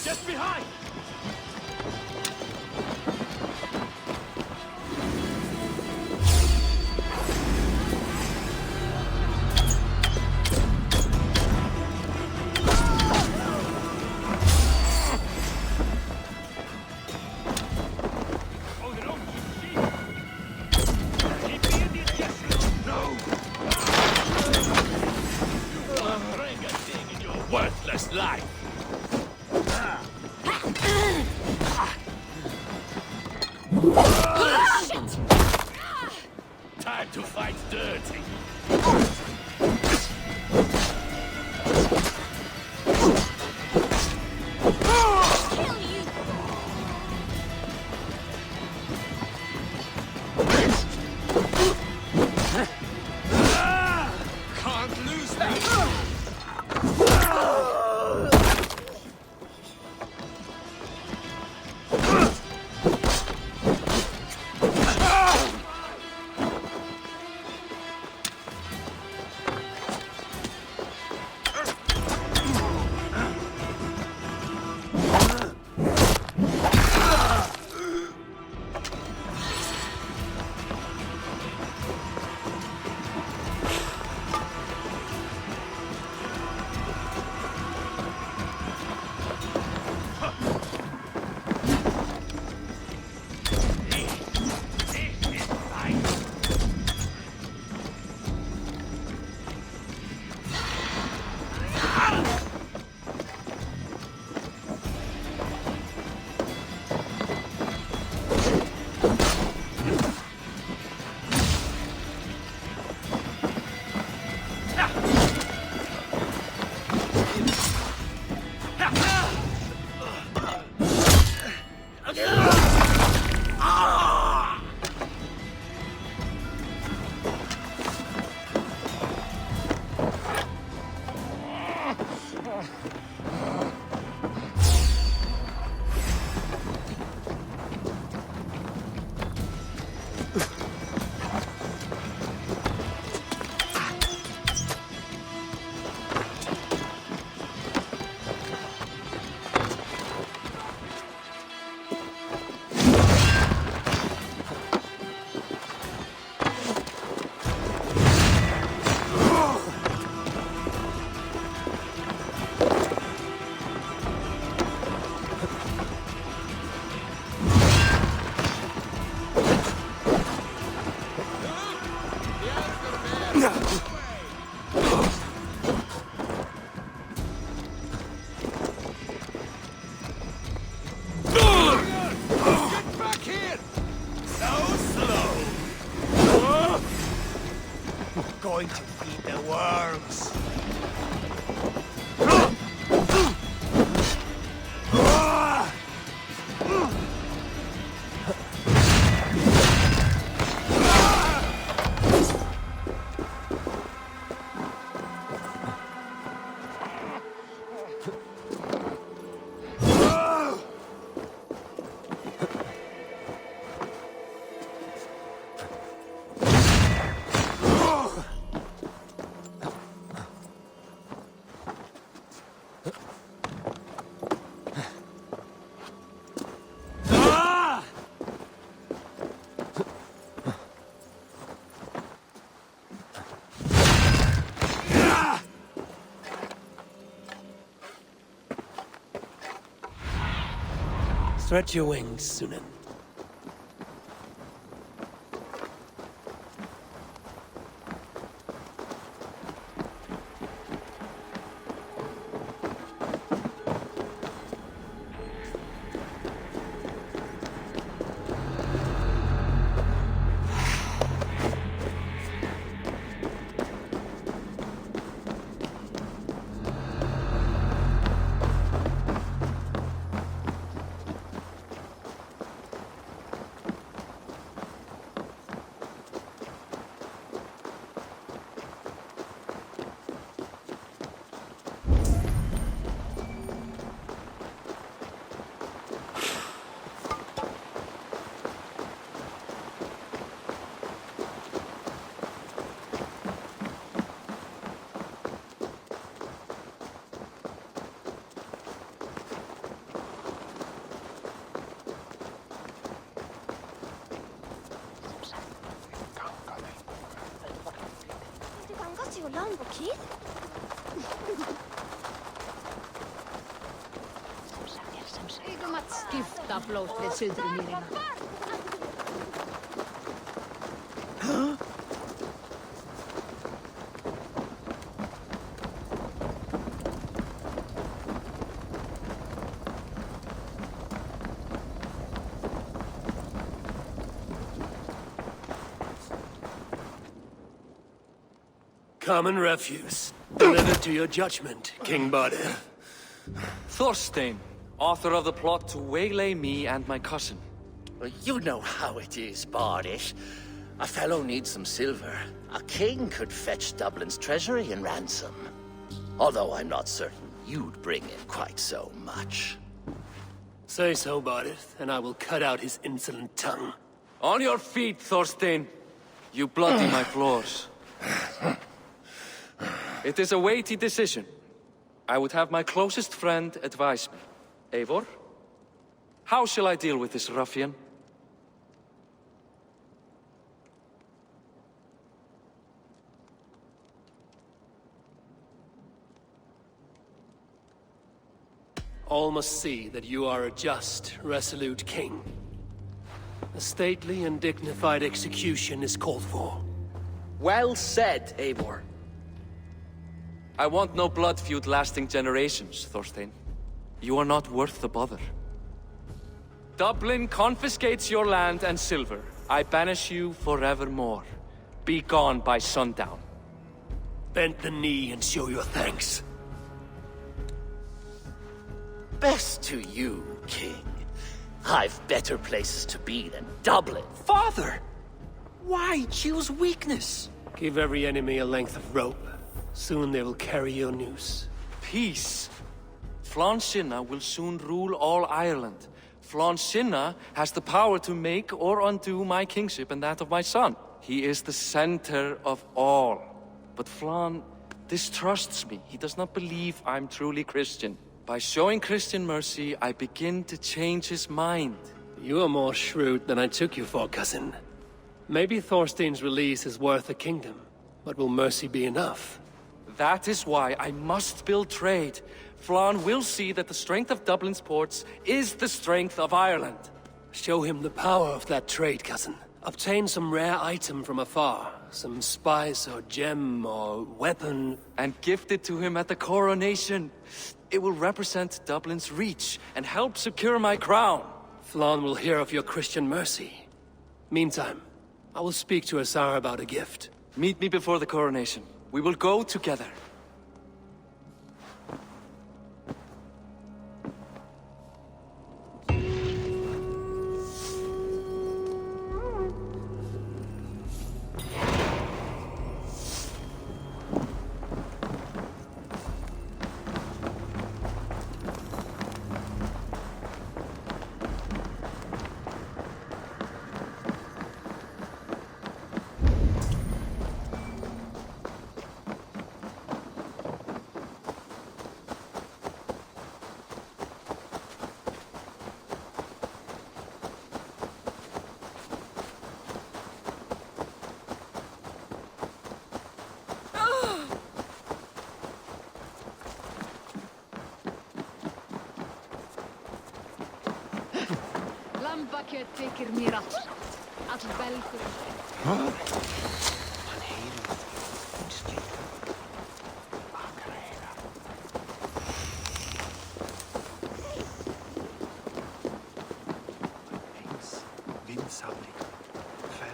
Just behind! Worthless life. Time to fight dirty. Can't lose me. Going to feed the worms. Stretch your wings, Sunan. Skifta blót við suðrumýrina. Common refuse. Delivered to your judgment, King Bardir. Thorstein, author of the plot to waylay me and my cousin. Well, you know how it is, Bardish. A fellow needs some silver. A king could fetch Dublin's treasury in ransom. Although I'm not certain you'd bring in quite so much. Say so, Bardir, and I will cut out his insolent tongue. On your feet, Thorstein. You bloody my floors. It is a weighty decision. I would have my closest friend advise me. Eivor, how shall I deal with this ruffian? All must see that you are a just, resolute king. A stately and dignified execution is called for. Well said, Eivor. I want no blood feud lasting generations, Thorstein. You are not worth the bother. Dublin confiscates your land and silver. I banish you forevermore. Be gone by sundown. Bend the knee and show your thanks. Best to you, King. I've better places to be than Dublin. Father! Why choose weakness? Give every enemy a length of rope. Soon they will carry your news. Peace. Flann Sinna will soon rule all Ireland. Flann Sinna has the power to make or undo my kingship and that of my son. He is the center of all. But Flann distrusts me. He does not believe I'm truly Christian. By showing Christian mercy, I begin to change his mind. You are more shrewd than I took you for, cousin. Maybe Thorstein's release is worth a kingdom, but will mercy be enough? That is why I must build trade. Flann will see that the strength of Dublin's ports is the strength of Ireland. Show him the power of that trade, cousin. Obtain some rare item from afar. Some spice or gem or weapon. And gift it to him at the coronation. It will represent Dublin's reach and help secure my crown. Flann will hear of your Christian mercy. Meantime, I will speak to Asar about a gift. Meet me before the coronation. We will go together. Kjöt þykir mér allt. All belgur.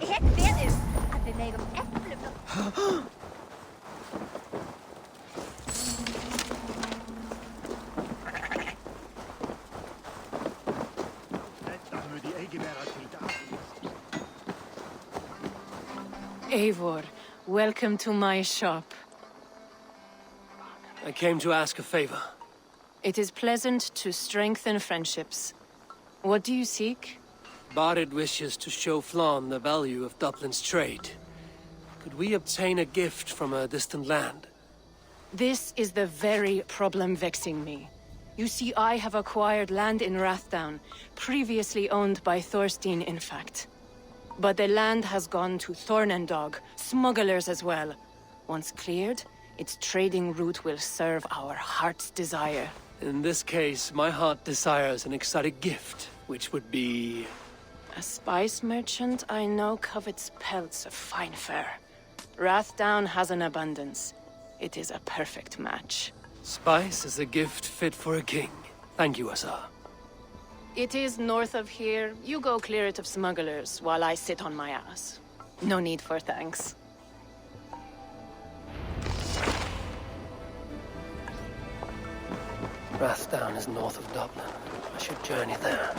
Het weer is at við megum eplum. Eivor, welcome to my shop. I came to ask a favor. It is pleasant to strengthen friendships. What do you seek? Barid wishes to show Flann the value of Dublin's trade. Could we obtain a gift from a distant land? This is the very problem vexing me. You see, I have acquired land in Rathdown, previously owned by Thorstein, in fact. But the land has gone to Thornendog, smugglers as well. Once cleared, its trading route will serve our heart's desire. In this case, my heart desires an exotic gift, which would be... A spice merchant I know covets pelts of fine fur. Rathdown has an abundance. It is a perfect match. Spice is a gift fit for a king. Thank you, Asa. It is north of here. You go clear it of smugglers, while I sit on my ass. No need for thanks. Rathdown is north of Dublin. I should journey there.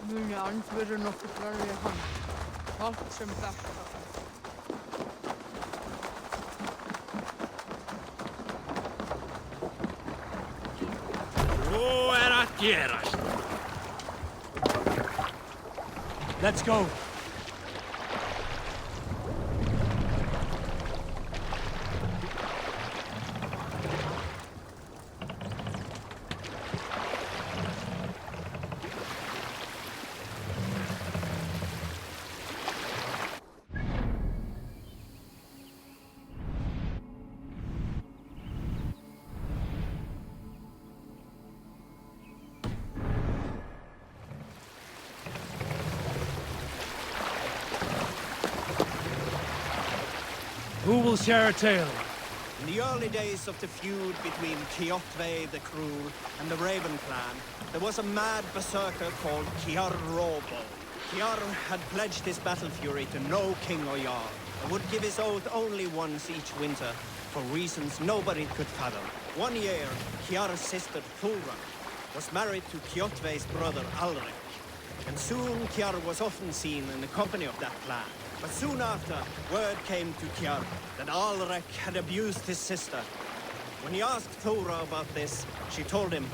Mun ég andverðu nokkuð verði hann. Allt sem þetta. Hvað að gerast? Let's go. Who will share a tale? In the early days of the feud between Kjotve the Cruel and the Raven clan, there was a mad berserker called Kiar Robo. Kiar had pledged his battle fury to no king or jarl, and would give his oath only once each winter, for reasons nobody could fathom. One year, Kiar's sister Thulra was married to Kjotve's brother Alric, and soon Kiar was often seen in the company of that clan. But soon after, word came to Kiar that Alrek had abused his sister. When he asked Thora about this, she told him,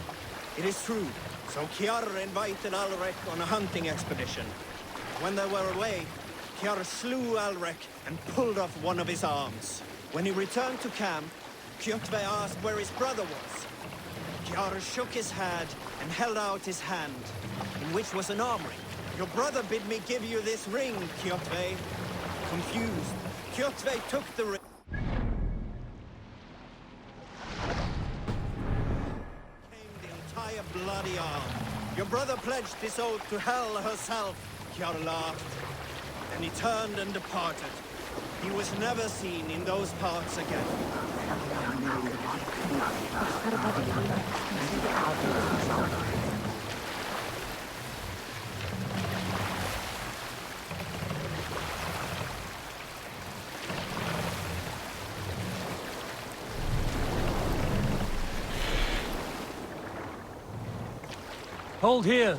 "It is true." So Kiar invited Alrek on a hunting expedition. When they were away, Kiar slew Alrek and pulled off one of his arms. When he returned to camp, Kjotve asked where his brother was. Kiar shook his head and held out his hand, in which was an arm ring. "Your brother bid me give you this ring, Kjotve." Confused, Kjotve took the ring. Came the entire bloody arm. "Your brother pledged this oath to Hel herself," Kiar laughed. Then he turned and departed. He was never seen in those parts again. Hold here.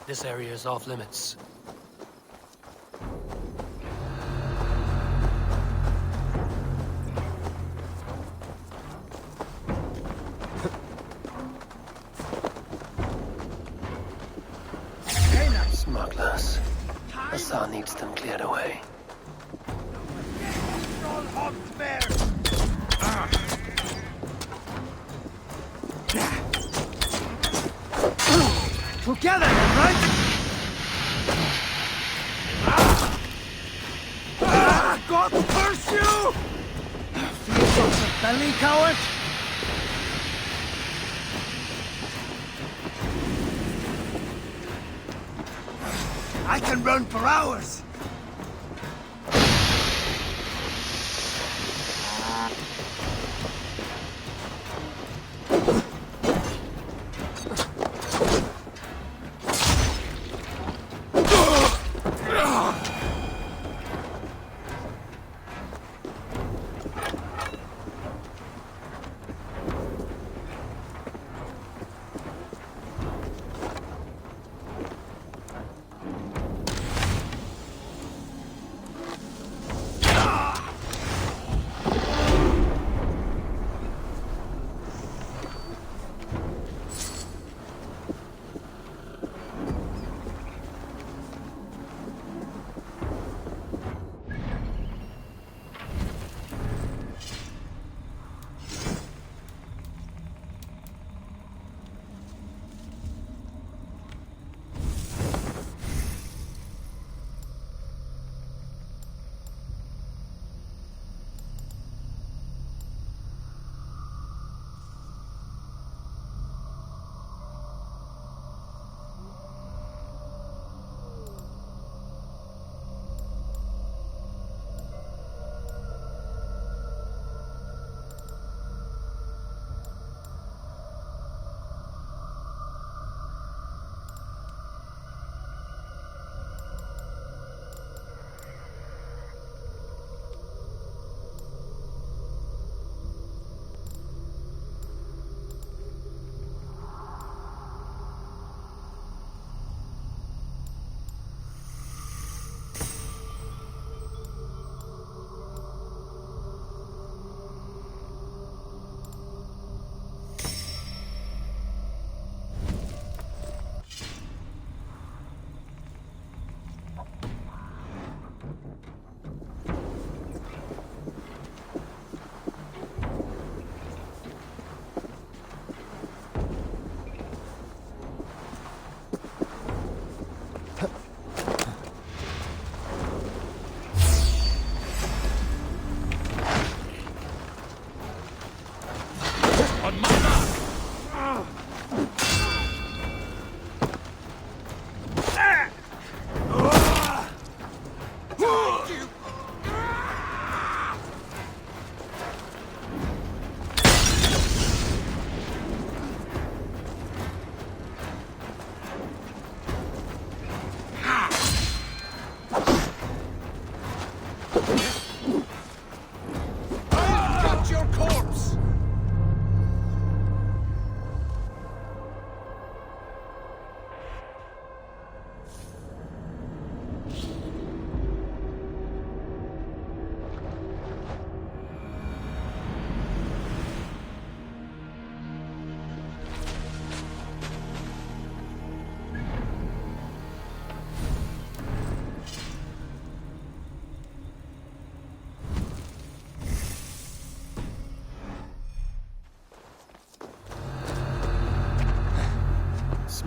This area is off limits. Smugglers. Asa needs them cleared away. Together, right? God curse you! Feel of belly, coward! I can run for hours!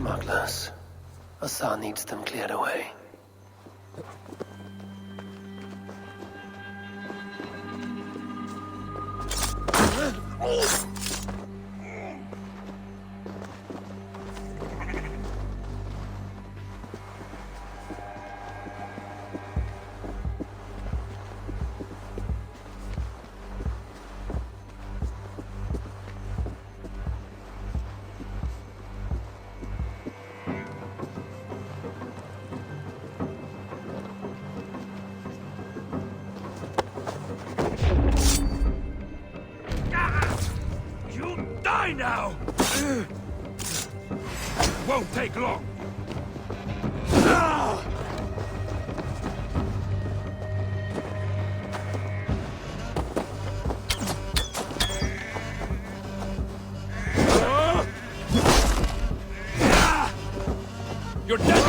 smugglers. Assar needs them cleared away. Die now! Won't take long. You're dead!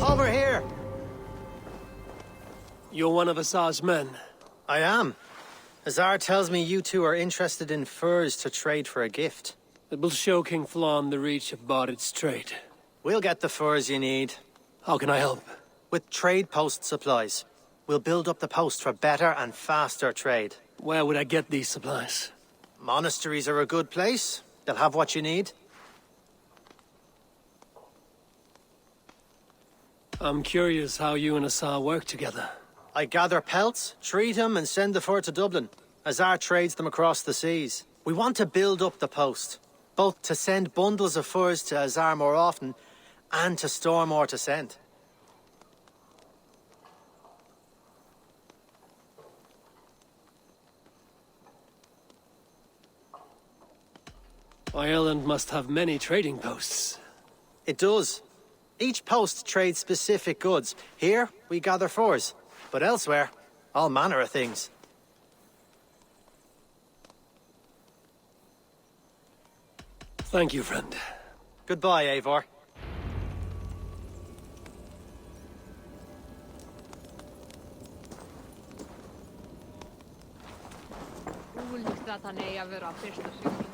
Over here! You're one of Assar's men. I am. Azar tells me you two are interested in furs to trade for a gift. It will show King Flann the reach of Barrett's trade. We'll get the furs you need. How can I help? With trade post supplies. We'll build up the post for better and faster trade. Where would I get these supplies? Monasteries are a good place. They'll have what you need. I'm curious how you and Assar work together. I gather pelts, treat them, and send the fur to Dublin. Azar trades them across the seas. We want to build up the post, both to send bundles of furs to Azar more often, and to store more to send. Ireland must have many trading posts. It does. Each post trades specific goods. Here, we gather furs. But elsewhere, all manner of things. Thank you, friend. Goodbye, Eivor. að hann eigi að vera fyrsta siglinga.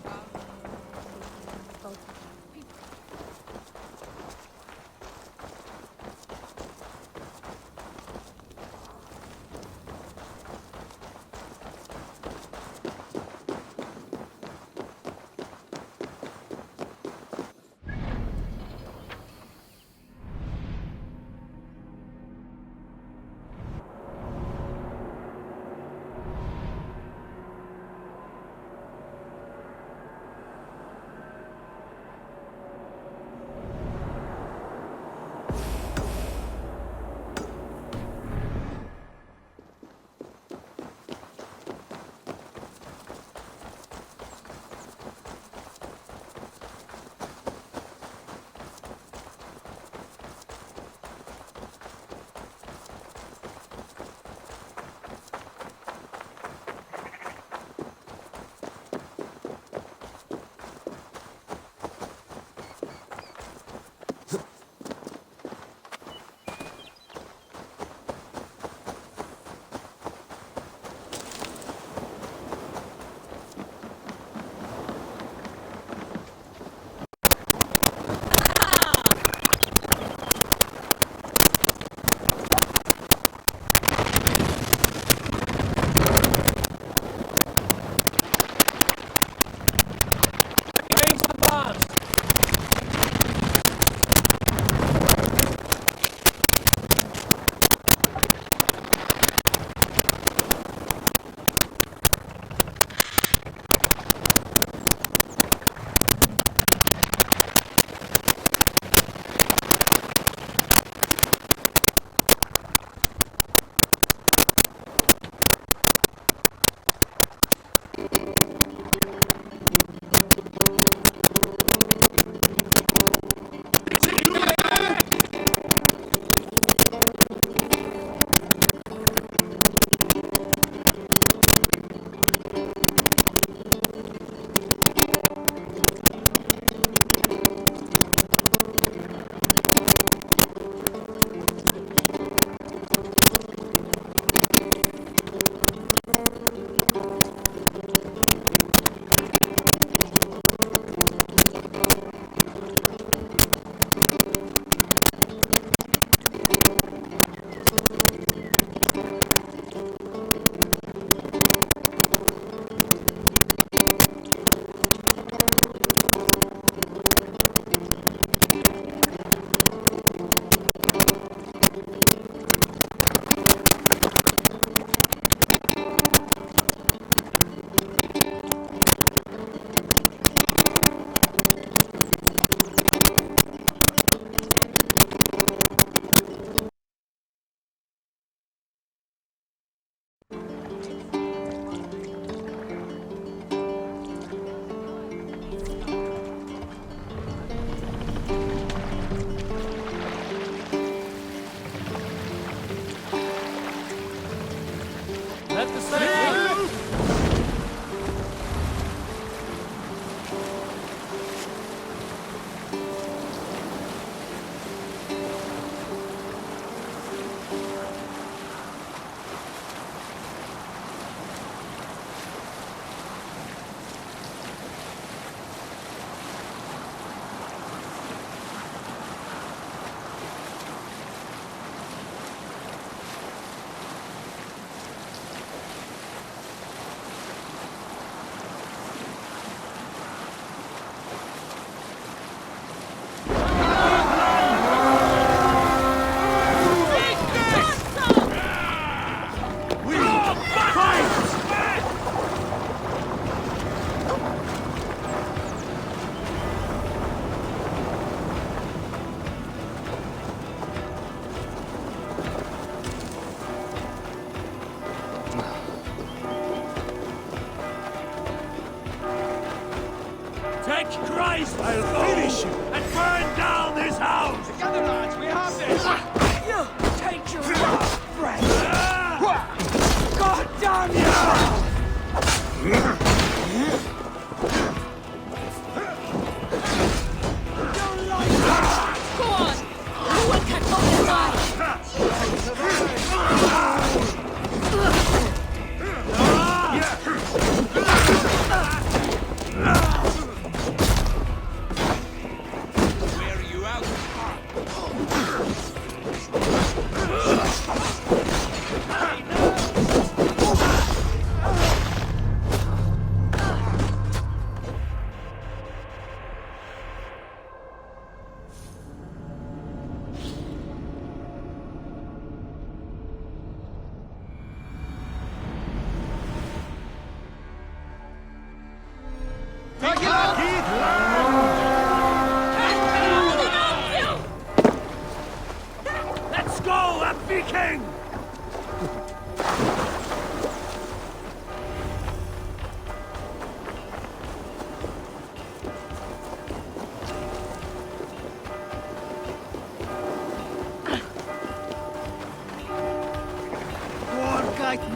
Let's go, a Viking!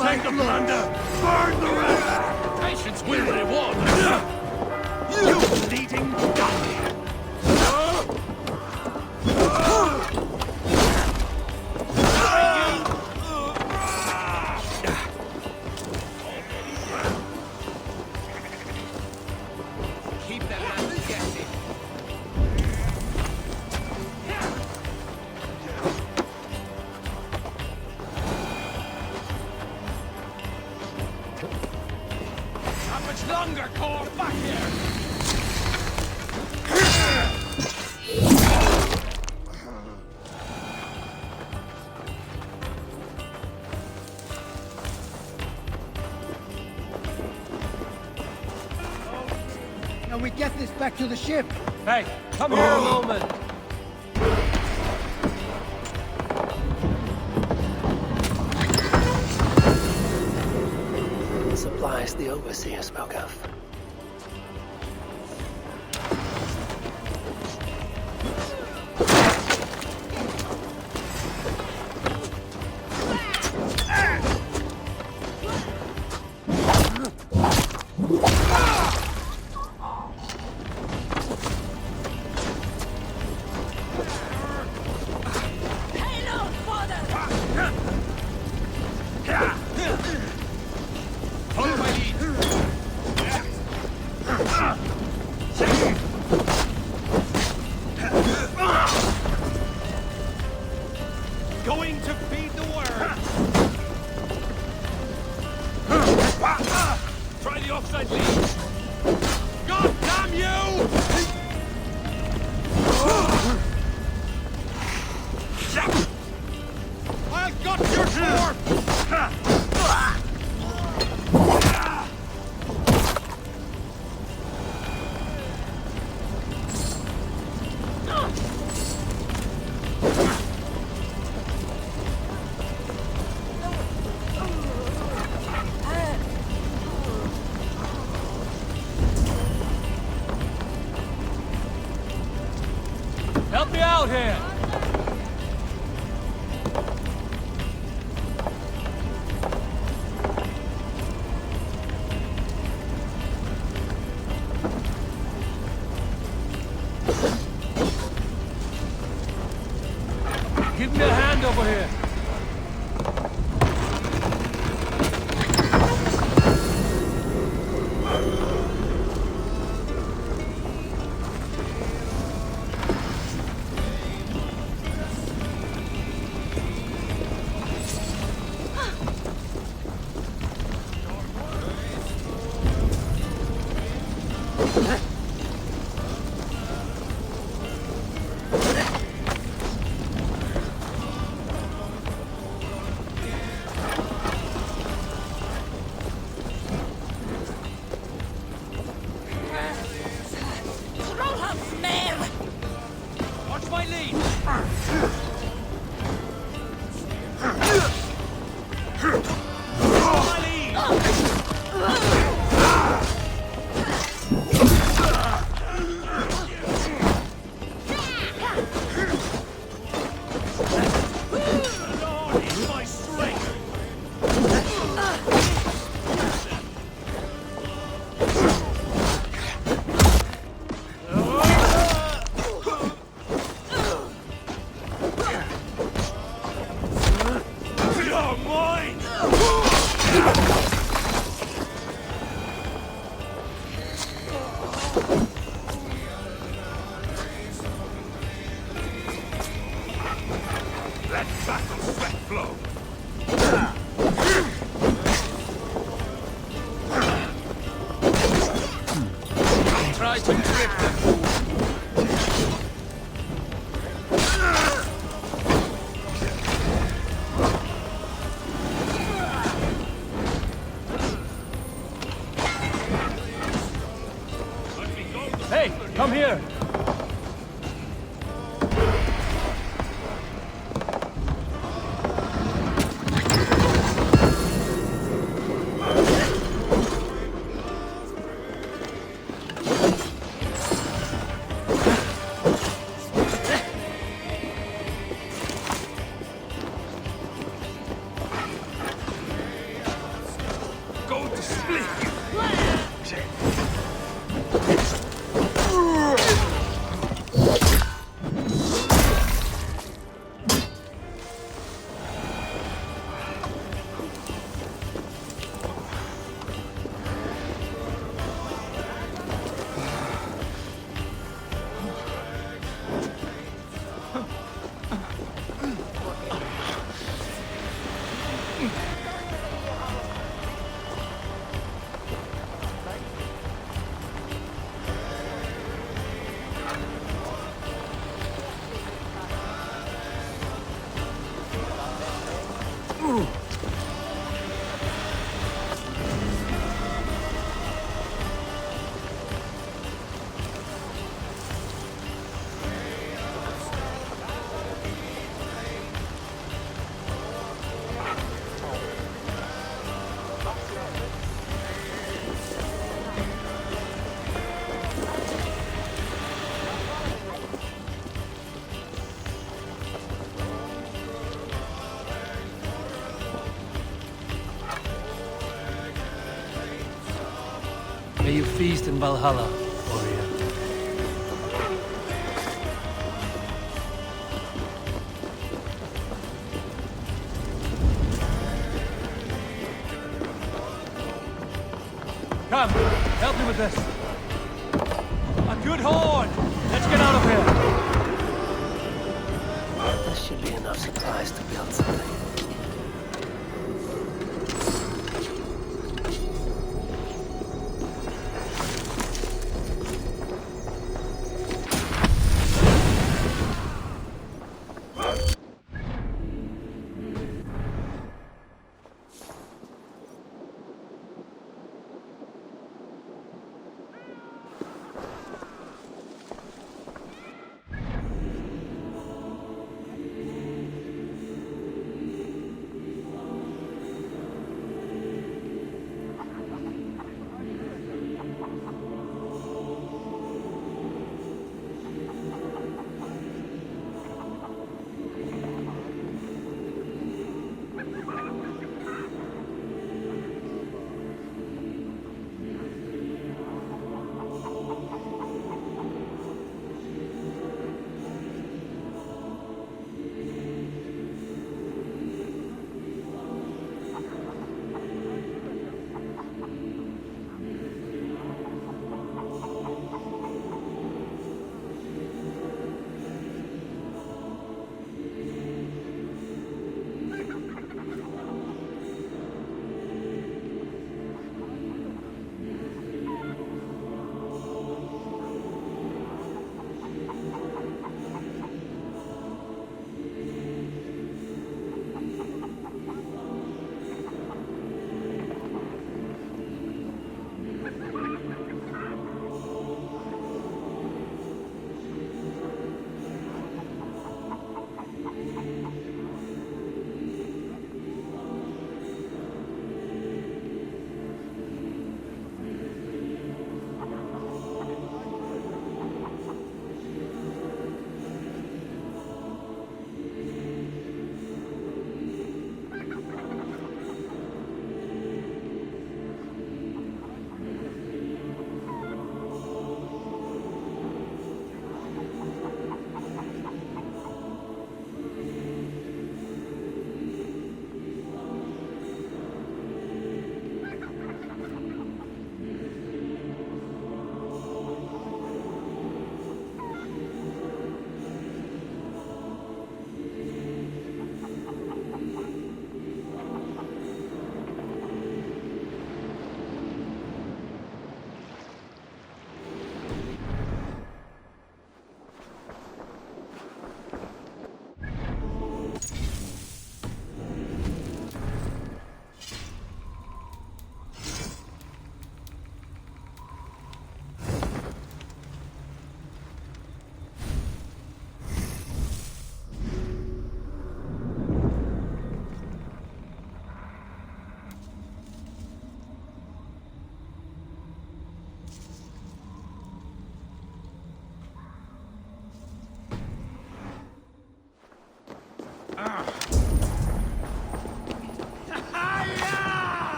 Take the plunder! Burn the rest! Patience will reward us! You bleeding donkey! Keep that man guessing. How much longer, Cor? Back here! Now we get this back to the ship. Hey, come here a moment. Supplies the overseer spoke of. Follow my lead. Going to feed the word. Try the offside lead. God damn you! I got your sword! Help me out here! Give me a hand over here. Watch my lead! Follow my lead! Lord is my strength! You're mine! Let's battle sweat flow. Try to grip them. Hey, come here! Go to split you. May you feast in Valhalla, warrior. Come, help me with this. A good horn! Let's get out of here! This should be enough supplies to build something.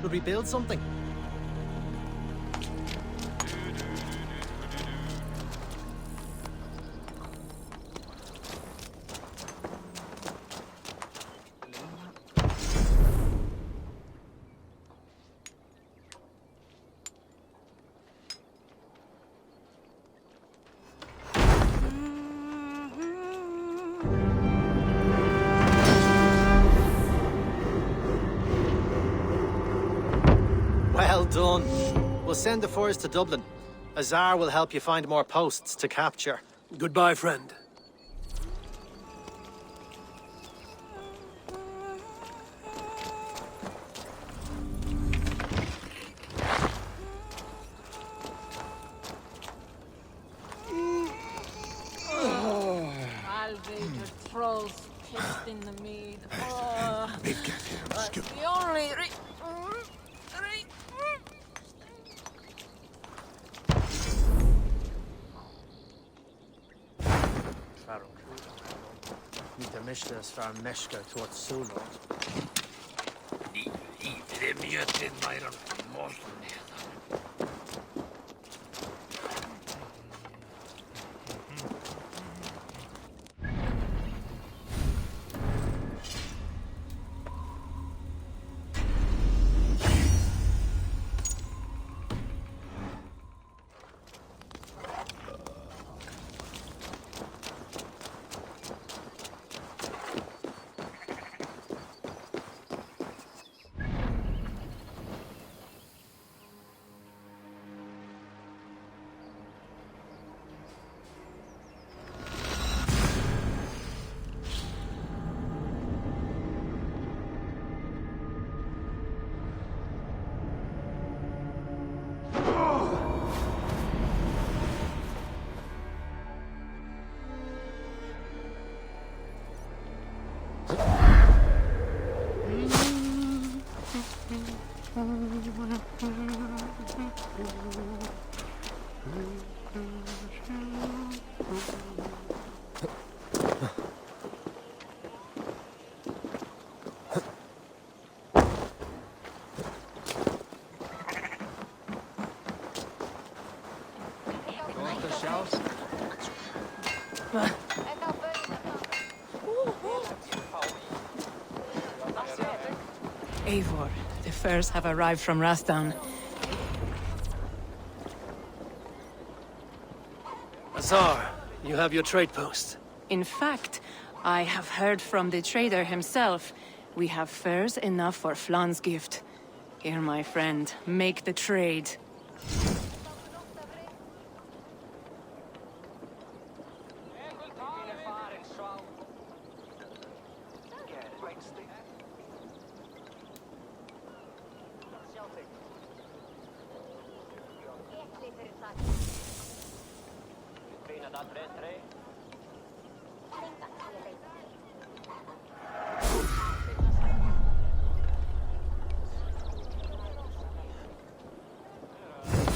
Should we build something? Well done. We'll send the furs to Dublin. Azar will help you find more posts to capture. Goodbye, friend. Alveg, trolls pissed in the mead. Oh, that's the only Ní de mistas far meshka towards Sulot. Ní dremjötin væran morgun. Eivor, the furs have arrived from Rastan. Azar, you have your trade post. In fact, I have heard from the trader himself. We have furs enough for Flan's gift. Here, my friend, make the trade.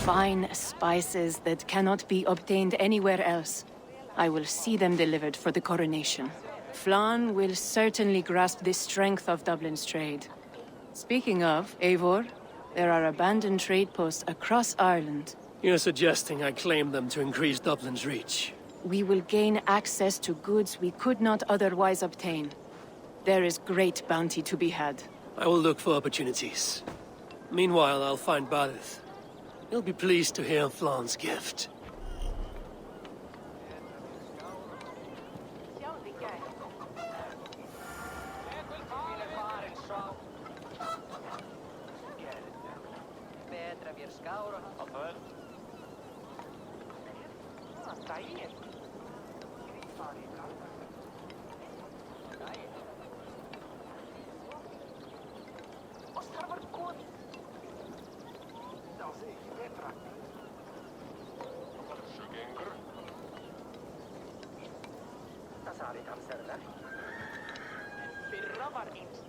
Fine spices that cannot be obtained anywhere else. I will see them delivered for the coronation. Flan will certainly grasp the strength of Dublin's trade. Speaking of, Eivor, there are abandoned trade posts across Ireland. You're suggesting I claim them to increase Dublin's reach. We will gain access to goods we could not otherwise obtain. There is great bounty to be had. I will look for opportunities. Meanwhile, I'll find Barith. He'll be pleased to hear Flan's gift. Birra var inte